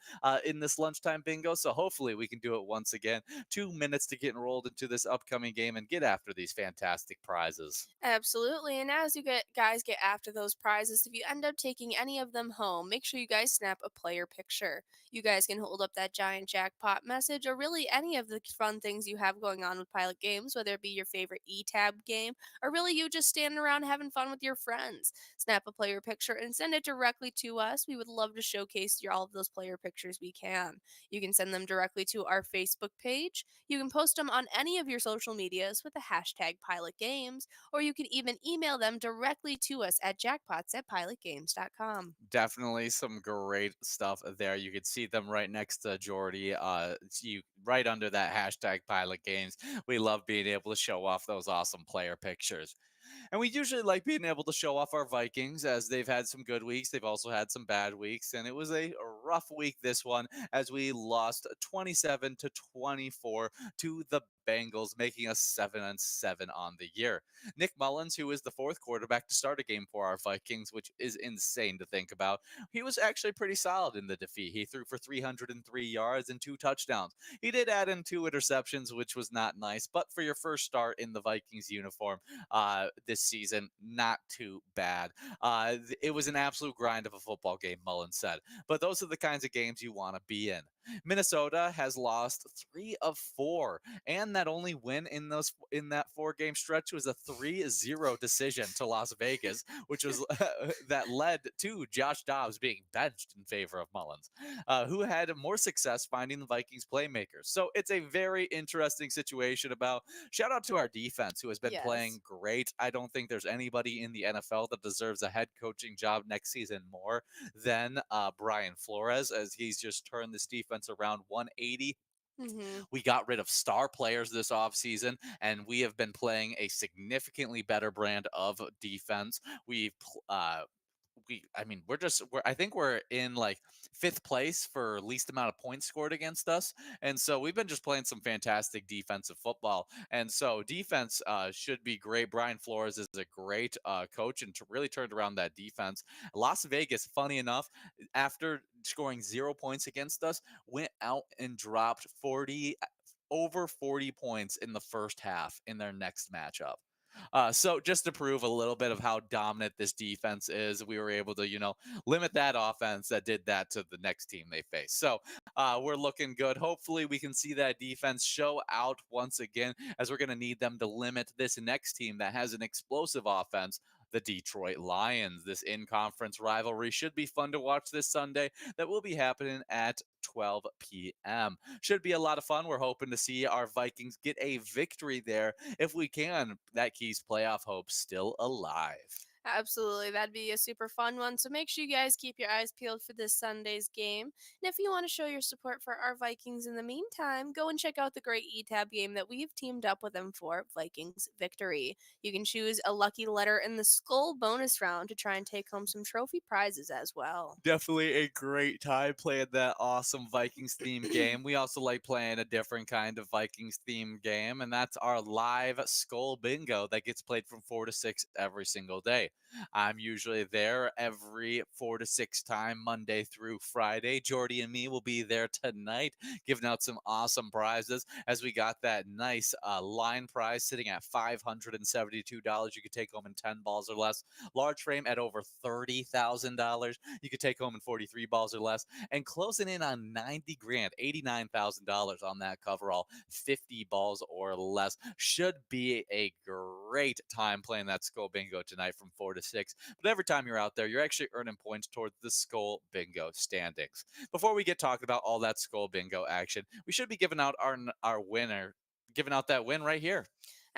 in this lunchtime bingo. So hopefully we can do it once again. 2 minutes to get enrolled into this upcoming game and get after these fantastic prizes. Absolutely. And as you guys get after those prizes, if you end up taking any of them home, make sure you guys snap a player picture. You guys can hold up that giant jackpot message or really any of the fun things you have going on with Pilot Games, whether it be your favorite E-Tab game or really you just standing around having fun with your friends. Snap a player picture and send it directly to us. We would love to showcase all of those player pictures we can. You can send them directly to our Facebook page. You can post them on any of your social medias with the hashtag Pilot Games, or you can even email them directly to us at jackpots@pilotgames.com. Definitely some great stuff there. You could see them right next to Jordy. You right under that hashtag Pilot Games. We love being able to show off those awesome player pictures. And we usually like being able to show off our Vikings as they've had some good weeks. They've also had some bad weeks. And it was a rough week, this one, as we lost 27-24 to the Bengals, making us 7-7 on the year. Nick Mullins, who is the fourth quarterback to start a game for our Vikings, which is insane to think about, he was actually pretty solid in the defeat. He threw for 303 yards and 2 touchdowns. He did add in 2 interceptions, which was not nice, but for your first start in the Vikings uniform, this season. Not too bad. It was an absolute grind of a football game, Mullen said. But those are the kinds of games you want to be in. Minnesota has lost 3 of 4, and that only win in that 4 game stretch was a 3-0 decision to Las Vegas, which was that led to Josh Dobbs being benched in favor of Mullins, who had more success finding the Vikings playmakers. So it's a very interesting situation. About shout out to our defense, who has been Yes. playing great. I don't think there's anybody in the NFL that deserves a head coaching job next season more than Brian Flores, as he's just turned this defense around 180. Mhm. We got rid of star players this offseason, and we have been playing a significantly better brand of defense. I mean, I think we're in like 5th place for least amount of points scored against us. And so we've been just playing some fantastic defensive football. And so defense should be great. Brian Flores is a great coach and really turned around that defense. Las Vegas, funny enough, after scoring 0 points against us, went out and dropped over 40 points in the first half in their next matchup. So just to prove a little bit of how dominant this defense is, we were able to, limit that offense that did that to the next team they face. So we're looking good. Hopefully we can see that defense show out once again, as we're going to need them to limit this next team that has an explosive offense, the Detroit Lions. This in-conference rivalry should be fun to watch this Sunday. That will be happening at 12 p.m. Should be a lot of fun. We're hoping to see our Vikings get a victory there. If we can, that keeps playoff hope still alive. Absolutely. That'd be a super fun one. So make sure you guys keep your eyes peeled for this Sunday's game. And if you want to show your support for our Vikings in the meantime, go and check out the great ETAB game that we've teamed up with them for Vikings Victory. You can choose a lucky letter in the Skull bonus round to try and take home some trophy prizes as well. Definitely a great time playing that awesome Vikings themed game. We also like playing a different kind of Vikings themed game, and that's our live Skull Bingo that gets played from 4 to 6 every single day. I'm usually there every 4 to 6 time, Monday through Friday. Jordy and me will be there tonight, giving out some awesome prizes as we got that nice line prize sitting at $572. You could take home in 10 balls or less. Large frame at over $30,000. You could take home in 43 balls or less. And closing in on 90 grand, $89,000 on that coverall, 50 balls or less. Should be a great time playing that Skull Bingo tonight from 4 to 6. But every time you're out there, you're actually earning points towards the Skull Bingo standings. Before we get talking about all that Skull Bingo action, we should be giving out our winner, giving out that win right here.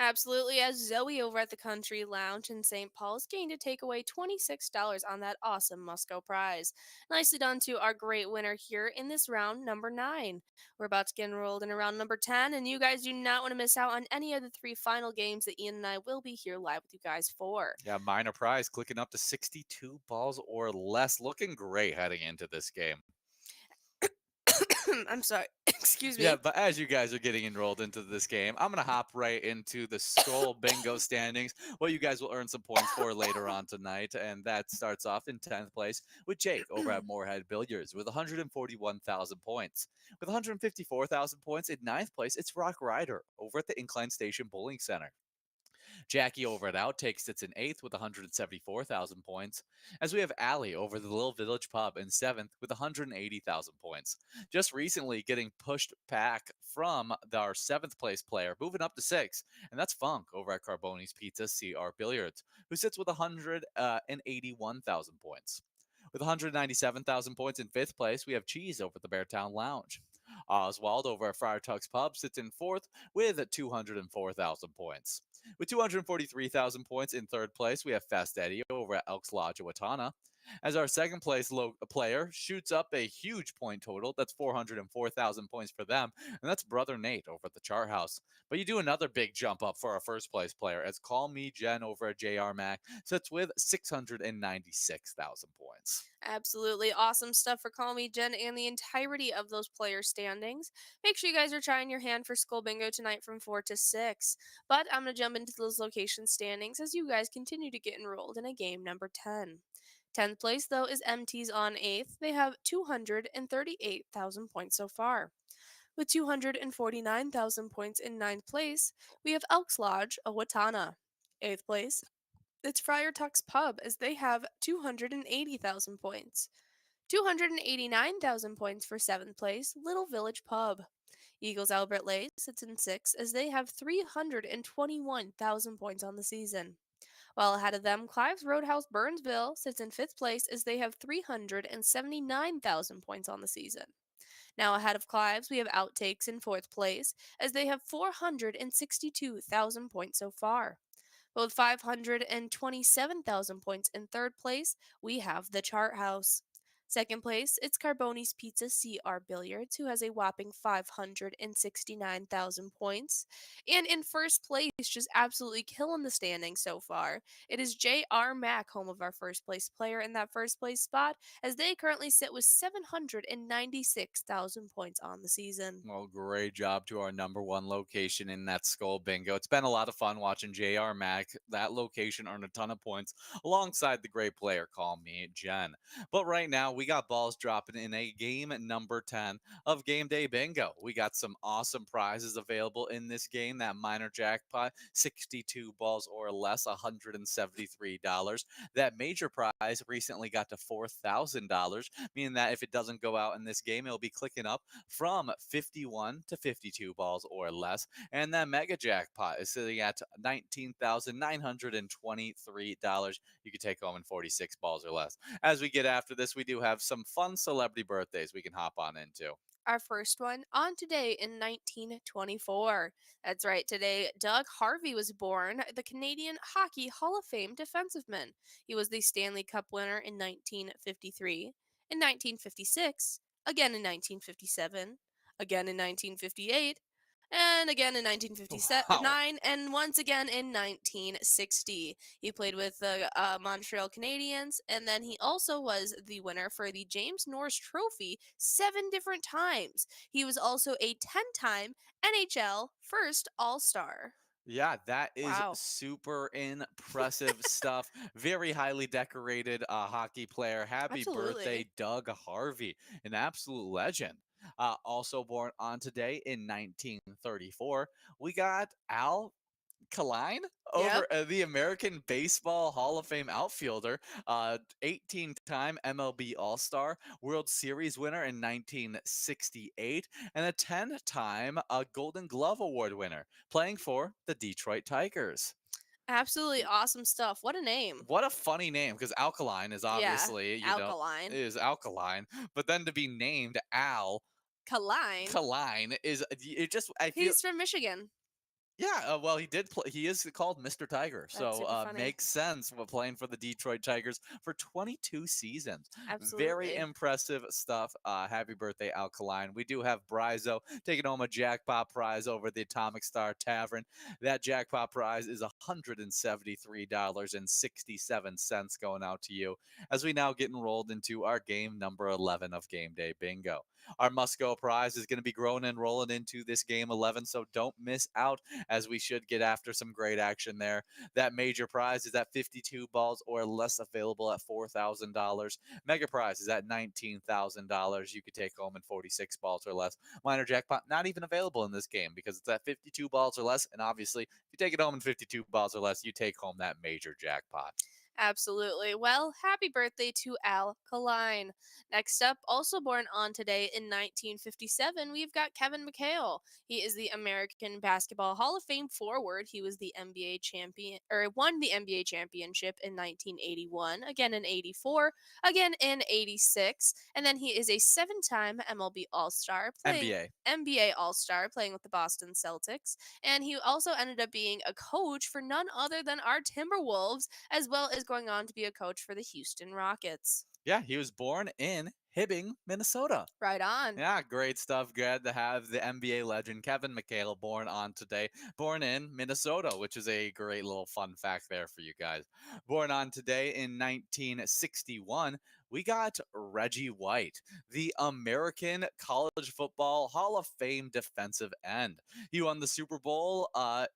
Absolutely, as Zoe over at the Country Lounge in St. Paul's gained to take away $26 on that awesome Musco prize. Nicely done to our great winner here in this round number 9. We're about to get enrolled in round number 10, and you guys do not want to miss out on any of the 3 final games that Ian and I will be here live with you guys for. Yeah, minor prize clicking up to 62 balls or less. Looking great heading into this game. I'm sorry, excuse Yeah, me. but as you guys are getting enrolled into this game, I'm going to hop right into the Skull Bingo standings, what you guys will earn some points for later on tonight. And that starts off in 10th place with Jake over at Moorhead Billiards with 141,000 points. With 154,000 points in 9th place, it's Rock Ryder over at the Incline Station Bowling Center. Jackie over at Outtakes sits in 8th with 174,000 points, as we have Allie over the Little Village Pub in 7th with 180,000 points. Just recently getting pushed back from our 7th place player, moving up to 6th, and that's Funk over at Carboni's Pizza CR Billiards, who sits with 181,000 points. With 197,000 points in 5th place, we have Cheese over at the Beartown Lounge. Oswald over at Friar Tuck's Pub sits in 4th with 204,000 points. With 243,000 points in 3rd place, we have Fast Eddie over at Elks Lodge Owatonna. As our 2nd place player shoots up a huge point total, that's 404,000 points for them, and that's Brother Nate over at the Chart House. But you do another big jump up for our 1st place player, as Call Me Jen over at JR Mac sits with 696,000 points. Absolutely awesome stuff for Call Me Jen and the entirety of those player standings. Make sure you guys are trying your hand for Skull Bingo tonight from 4 to 6. But I'm going to jump into those location standings as you guys continue to get enrolled in a game number 10. 10th place, though, is MT's on 8th. They have 238,000 points so far. With 249,000 points in 9th place, we have Elks Lodge, Owatonna. 8th place, it's Friar Tuck's Pub as they have 280,000 points. 289,000 points for 7th place, Little Village Pub. Eagles Albert Lake sits in 6th as they have 321,000 points on the season. While ahead of them, Clive's Roadhouse Burnsville sits in 5th place as they have 379,000 points on the season. Now ahead of Clive's, we have Outtakes in 4th place as they have 462,000 points so far. But with 527,000 points in 3rd place, we have the Chart House. 2nd place, it's Carboni's Pizza CR Billiards, who has a whopping 569,000 points. And in 1st place, just absolutely killing the standings so far, it is JR Mack, home of our 1st place player in that 1st place spot, as they currently sit with 796,000 points on the season. Well, great job to our number 1 location in that Skull Bingo. It's been a lot of fun watching JR Mac, that location, earn a ton of points alongside the great player, Call Me Jen. But right now, we got balls dropping in a game number 10 of Game Day Bingo. We got some awesome prizes available in this game. That minor jackpot, 62 balls or less, $173. That major prize recently got to $4,000, meaning that if it doesn't go out in this game, it'll be clicking up from 51 to 52 balls or less. And that mega jackpot is sitting at $19,923. You could take home in 46 balls or less. As we get after this, we do have have some fun celebrity birthdays we can hop on into. Our first one on today in 1924. That's right, today Doug Harvey was born, the Canadian Hockey Hall of Fame defensiveman. He was the Stanley Cup winner in 1953, in 1956, again in 1957, again in 1958, and again in Wow. 1959, and once again in 1960. He played with the Montreal Canadiens, and then he also was the winner for the James Norris Trophy 7 different times. He was also a 10-time NHL First All-Star. Yeah, that is Wow. super impressive stuff. Very highly decorated hockey player. Happy birthday, Absolutely. Doug Harvey, an absolute legend. Also born on today in 1934, we got Al Kaline Yep. over the American Baseball Hall of Fame outfielder, 18-time MLB All-Star, World Series winner in 1968, and a 10-time Golden Glove Award winner, playing for the Detroit Tigers. Absolutely awesome stuff. What a name. What a funny name, because alkaline is Yeah. obviously, Alkaline. is alkaline, but then to be named Al Kaline. Kaline is it just I feel. He's from Michigan. Yeah, well, he did play. He is called Mr. Tiger, That's so super funny. makes sense. While playing for the Detroit Tigers for 22 seasons, very Absolutely. impressive stuff. Happy birthday, Alkaline. We do have Brizo taking home a jackpot prize over the Atomic Star Tavern. That jackpot prize is $173.67 going out to you as we now get enrolled into our game number 11 of Game Day Bingo. Our must go prize is going to be growing and rolling into this game 11, so don't miss out as we should get after some great action there. That major prize is at 52 balls or less, available at $4,000. Mega prize is at $19,000. You could take home in 46 balls or less. Minor jackpot not even available in this game because it's at 52 balls or less, and obviously, if you take it home in 52 balls or less, you take home that major jackpot. Absolutely. Well, happy birthday to Al Kaline. Next up, also born on today in 1957, we've got Kevin McHale. He is the American Basketball Hall of Fame forward. He was the NBA champion, or won the NBA championship in 1981, again in 84, again in 86, and then he is a 7-time MLB All-Star playing NBA. NBA All-Star playing with the Boston Celtics, and he also ended up being a coach for none other than our Timberwolves, as well as going on to be a coach for the Houston Rockets. Yeah, he was born in Hibbing, Minnesota. Right on. Yeah, great stuff. Glad to have the NBA legend Kevin McHale born on today. Born in Minnesota, which is a great little fun fact there for you guys. Born on today in 1961, we got Reggie White, the American College Football Hall of Fame defensive end. He won the Super Bowl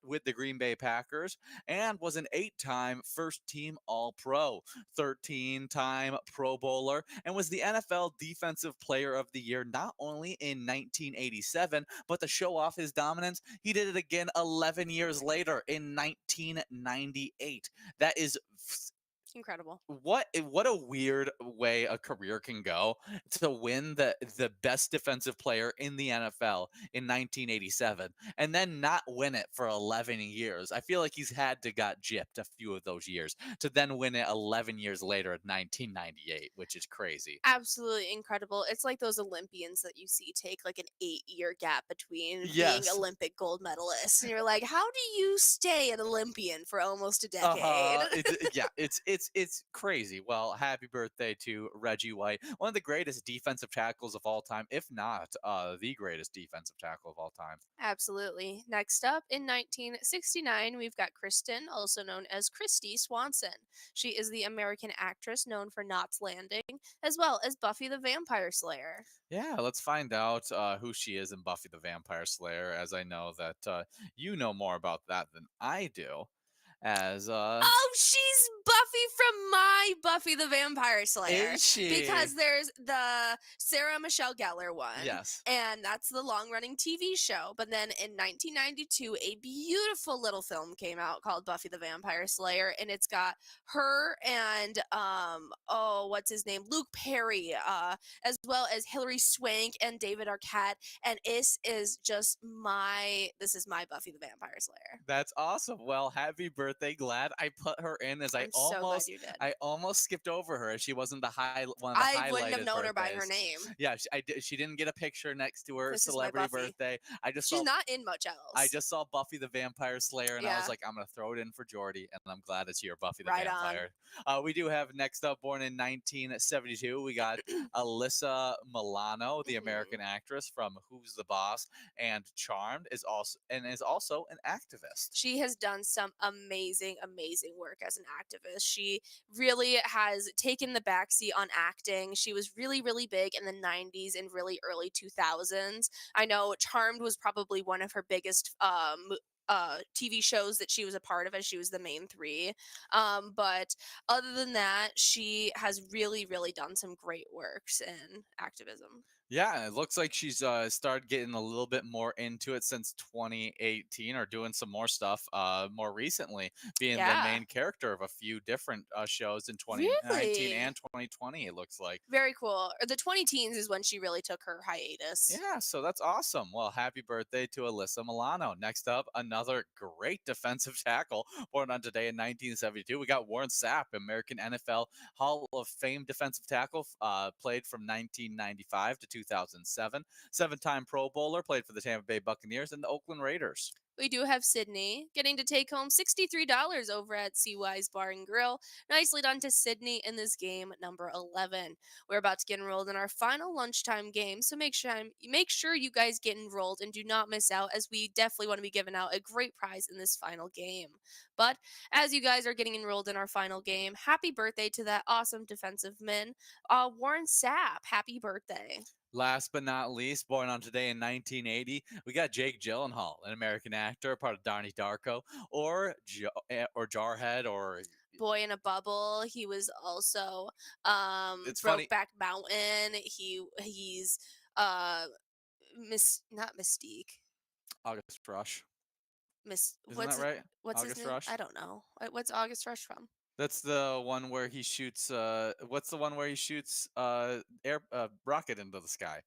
with the Green Bay Packers and was an 8-time first team All Pro, 13-time Pro Bowler, and was the NFL Defensive Player of the Year not only in 1987, but to show off his dominance, he did it again 11 years later in 1998. That is Incredible. what a weird way a career can go to win the best defensive player in the NFL in 1987 and then not win it for 11 years. I feel like he's had to got gypped a few of those years to then win it 11 years later in 1998, which is crazy. Absolutely incredible. It's like those Olympians that you see take like an 8-year gap between being Yes. Olympic gold medalists. And you're like, how do you stay an Olympian for almost a decade? Uh-huh. Yeah, it's crazy. Well, happy birthday to Reggie White, one of the greatest defensive tackles of all time, if not the greatest defensive tackle of all time. Absolutely. Next up, in 1969, we've got Kristen, also known as Christy Swanson. She is the American actress known for Knots Landing, as well as Buffy the Vampire Slayer. Yeah, let's find out who she is in Buffy the Vampire Slayer, as I know that you know more about that than I do. As Oh, she's Buffy from my Buffy the Vampire Slayer. is she? Because there's the Sarah Michelle Gellar one, Yes. and that's the long running TV show. But then in 1992, a beautiful little film came out called Buffy the Vampire Slayer, and it's got her and, what's his name? Luke Perry, as well as Hilary Swank and David Arquette. And this is my Buffy the Vampire Slayer. That's awesome. Well, happy birthday birthday. Glad I put her in, as I'm so glad you did. I almost skipped over her, as she wasn't one of the I wouldn't have highlighted known her by her birthdays. name. Yeah, she didn't get a picture next to her This is my celebrity Buffy. birthday. She's not in much I else. just saw Buffy the Vampire Slayer, and I was Yeah. like, I'm gonna throw it in for Jordy, and I'm glad it's your Buffy the Right on. Vampire. We do have next up, born in 1972, we got Alyssa Milano, the Mhm. American actress from Who's the Boss and Charmed, is also an activist. She has done some amazing, amazing work as an activist. She really has taken the backseat on acting. She was really, really big in the 90s and really early 2000s. I know Charmed was probably one of her biggest TV shows that she was a part of, as she was the main three. But other than that, she has really, really done some great works in activism. Yeah, it looks like she's started getting a little bit more into it since 2018, or doing some more stuff more recently, being the Yeah. main character of a few different shows in 2019 Really? and 2020, it looks like. Very cool. The 20 teens is when she really took her hiatus. Yeah, so that's awesome. Well, happy birthday to Alyssa Milano. Next up, another great defensive tackle born on today in 1972. We got Warren Sapp, American NFL Hall of Fame defensive tackle, played from 1995 to 2007. Seven-time Pro Bowler, played for the Tampa Bay Buccaneers and the Oakland Raiders. We do have Sydney getting to take home $63 over at CY's Bar and Grill. Nicely done to Sydney in this game number 11. We're about to get enrolled in our final lunchtime game, so make sure you guys get enrolled and do not miss out, as we definitely want to be giving out a great prize in this final game. But as you guys are getting enrolled in our final game, happy birthday to that awesome defensive man, Warren Sapp. Happy birthday. Last but not least, born on today in 1980, we got Jake Gyllenhaal, an American actor, part of Donnie Darko, or Jarhead, or Boy in a Bubble. He was also it's funny. Brokeback Mountain. He's uh not Mystique. August Rush, Miss isn't that right? what's his August name? Rush. I don't know. What's August Rush from? That's the one where he shoots. What's the one where he shoots air rocket into the sky?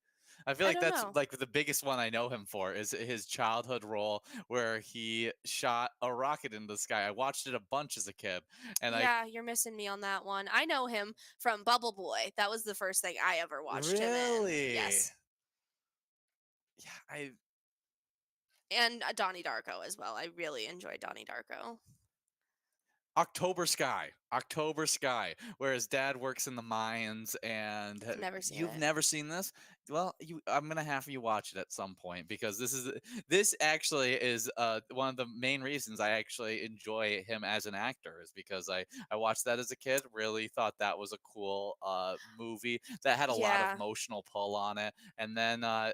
I feel I like don't that's know. like the biggest one I know him for, is his childhood role where he shot a rocket into the sky. I watched it a bunch as a kid, and I Yeah, you're missing me on that one. I know him from Bubble Boy. That was the first thing I ever watched him in. really, Yes. yeah, I And Donnie Darko as well. I really enjoy Donnie Darko. October Sky. October Sky, where his dad works in the mines, and I've never seen you've it. never seen this. Well, I'm gonna have you watch it at some point, because this actually is one of the main reasons I actually enjoy him as an actor, is because I watched that as a kid. Really thought that was a cool movie that had a lot of Yeah. emotional pull on it, and then I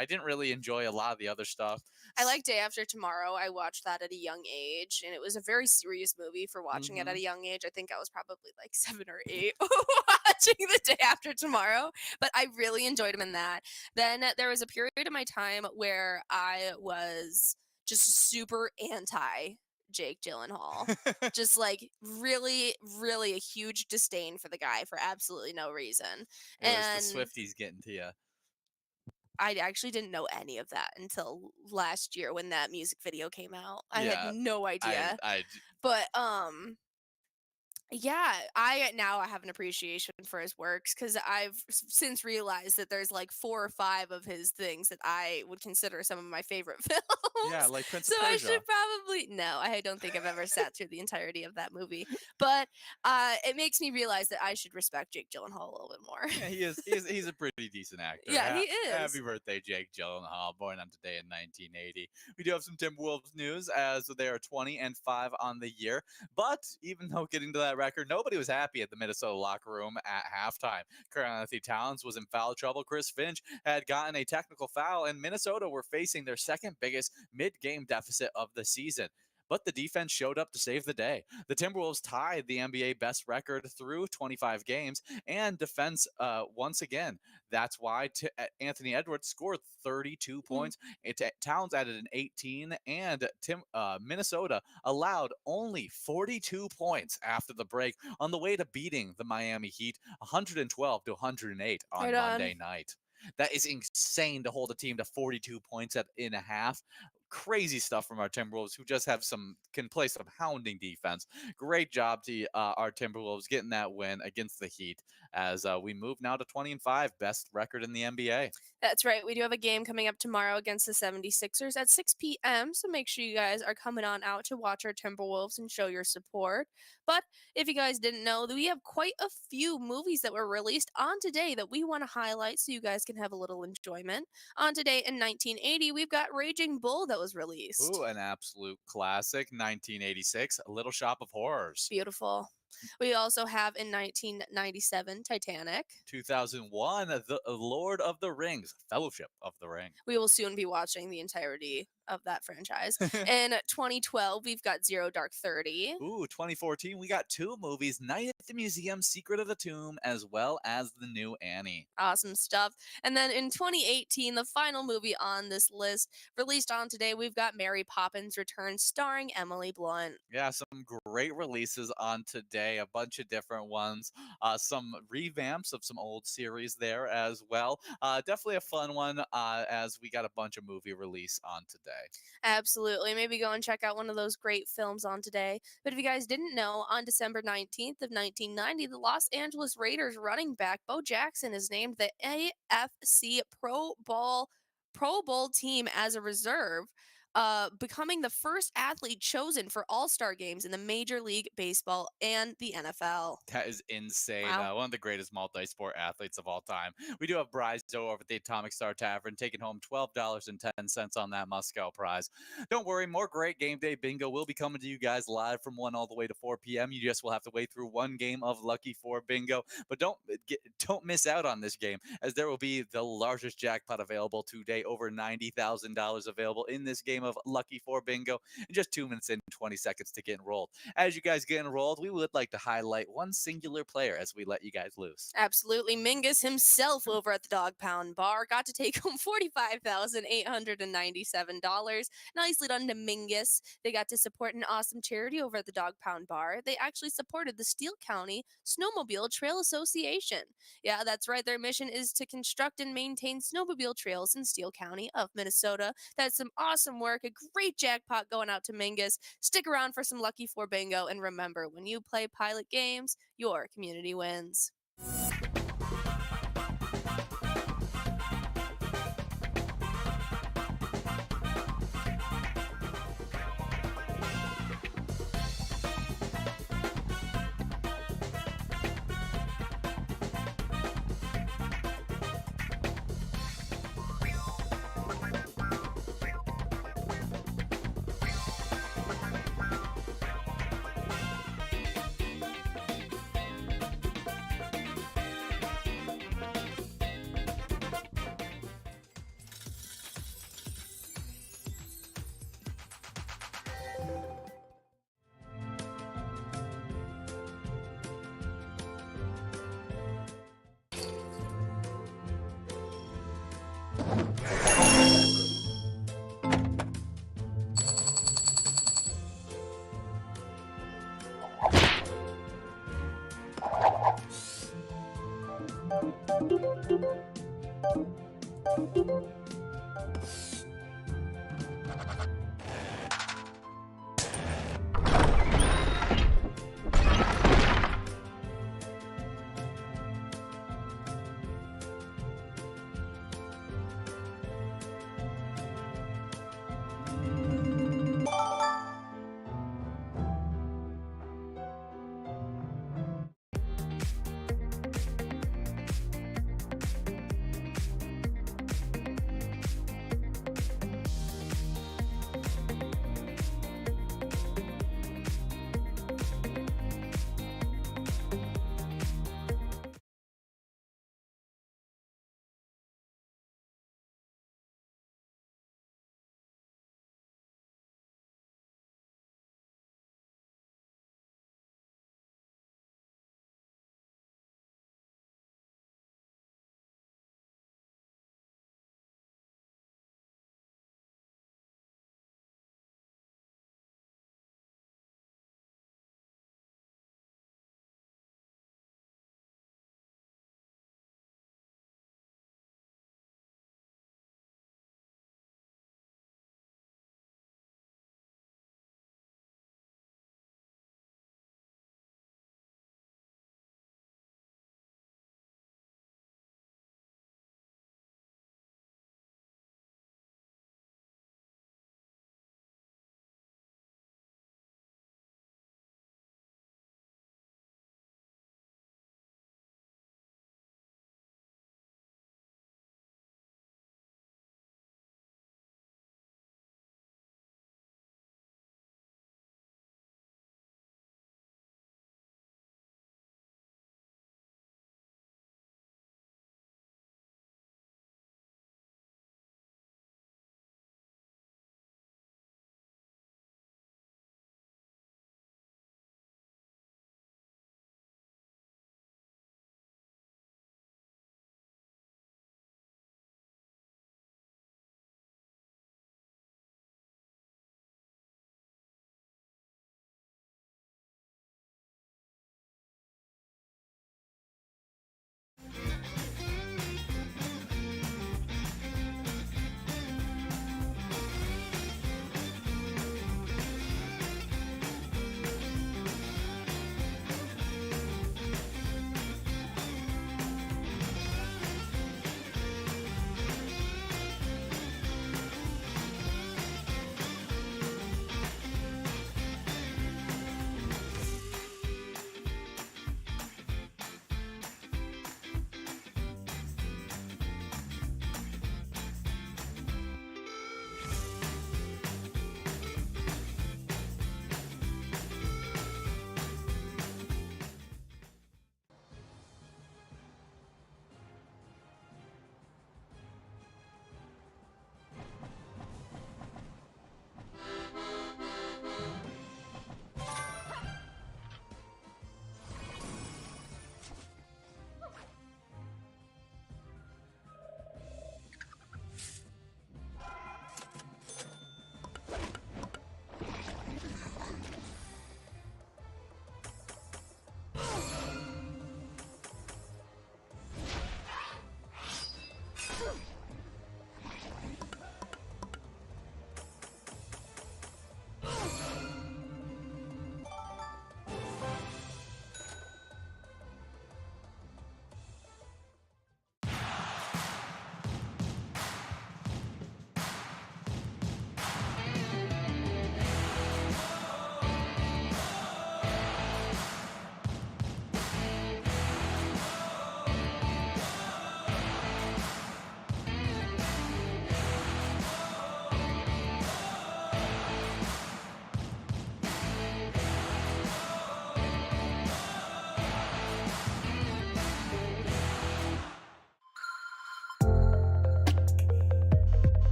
didn't really enjoy a lot of the other stuff. I like Day After Tomorrow. I watched that at a young age, and it was a very serious movie for watching it at Hmm. a young age. I think I was probably like 7 or 8 watching The Day After Tomorrow, but I really enjoyed him in that. Then there was a period of my time where I was just super anti Jake Gyllenhaal. Just like really, really a huge disdain for the guy for absolutely no reason. It was the And Swifties getting to you. I actually didn't know any of that until last year when that music video came out. I had Yeah, no I idea. I But yeah, I have an appreciation for his works, because I've since realized that there's like 4 or 5 of his things that I would consider some of my favorite yeah, films. like Prince So of I should Persia. probably no, I don't think I've ever sat through the entirety of that movie. But it makes me realize that I should respect Jake Gyllenhaal a little bit more. Yeah, he is. He's a pretty decent actor. Yeah, he Happy is. birthday, Jake Gyllenhaal, born on today in 1980. We do have some Timberwolves news, as they are 20-5 on the year. But even though getting to that record, nobody was happy at the Minnesota locker room at halftime. Karl-Anthony Towns was in foul trouble. Chris Finch had gotten a technical foul, and Minnesota were facing their second biggest mid-game deficit of the season. But the defense showed up to save the day. The Timberwolves tied the NBA best record through 25 games, and defense once again. That's why Anthony Edwards scored 32 Mm. points. Towns added an 18, and Minnesota allowed only 42 points after the break, on the way to beating the Miami Heat 112 to 108 Right on on. Monday night. That is insane to hold a team to 42 points in a half. crazy stuff from our Timberwolves, who just can play some hounding defense. Great job to our Timberwolves getting that win against the Heat as we move now to 20-5, best record in the NBA. That's right. We do have a game coming up tomorrow against the 76ers at 6 p.m. So make sure you guys are coming on out to watch our Timberwolves and show your support. But if you guys didn't know, we have quite a few movies that were released on today that we want to highlight so you guys can have a little enjoyment. On today in 1980, we've got Raging Bull that was released. Ooh, an absolute classic. 1986, A Little Shop of Horrors. Beautiful. We also have in 1997 Titanic. 2001, The Lord of the Rings, Fellowship of the Ring. We will soon be watching the entirety of that franchise. In 2012, we've got Zero Dark 30. Ooh, 2014, we got two movies, Night at the Museum, Secret of the Tomb, as well as The New Annie. Awesome stuff. And then in 2018, the final movie on this list, released on today, we've got Mary Poppins Returns, starring Emily Blunt. Yeah, some great releases on today, a bunch of different ones, some revamps of some old series there as well. Definitely a fun one as we got a bunch of movie release on today. Absolutely. Maybe go and check out one of those great films on today. But if you guys didn't know, on December 19th of 1990, the Los Angeles Raiders running back Bo Jackson is named the AFC Pro Bowl team as a reserve, becoming the first athlete chosen for all-star games in the Major League Baseball and the NFL. That is insane. Wow. One of the greatest multi-sport athletes of all time. We do have Bryzo over at the Atomic Star Tavern taking home $12.10 on that Moscow prize. Don't worry, more great game day bingo will be coming to you guys live from 1 all the way to 4 p.m. You just will have to wait through one game of Lucky 4 bingo. But don't miss out on this game, as there will be the largest jackpot available today, over $90,000 available in this game of Lucky 4 bingo in just 2 minutes and 20 seconds to get enrolled. As you guys get enrolled, we would like to highlight one singular player as we let you guys loose. Absolutely. Mingus himself over at the Dog Pound Bar got to take home $45,897. Nicely done to Mingus. They got to support an awesome charity over at the Dog Pound Bar. They actually supported the Steele County Snowmobile Trail Association. Yeah, that's right. Their mission is to construct and maintain snowmobile trails in Steele County of Minnesota. That's some awesome work. A great jackpot going out to Mingus. Stick around for some Lucky 4 bingo, and remember, when you play Pilot games, your community wins.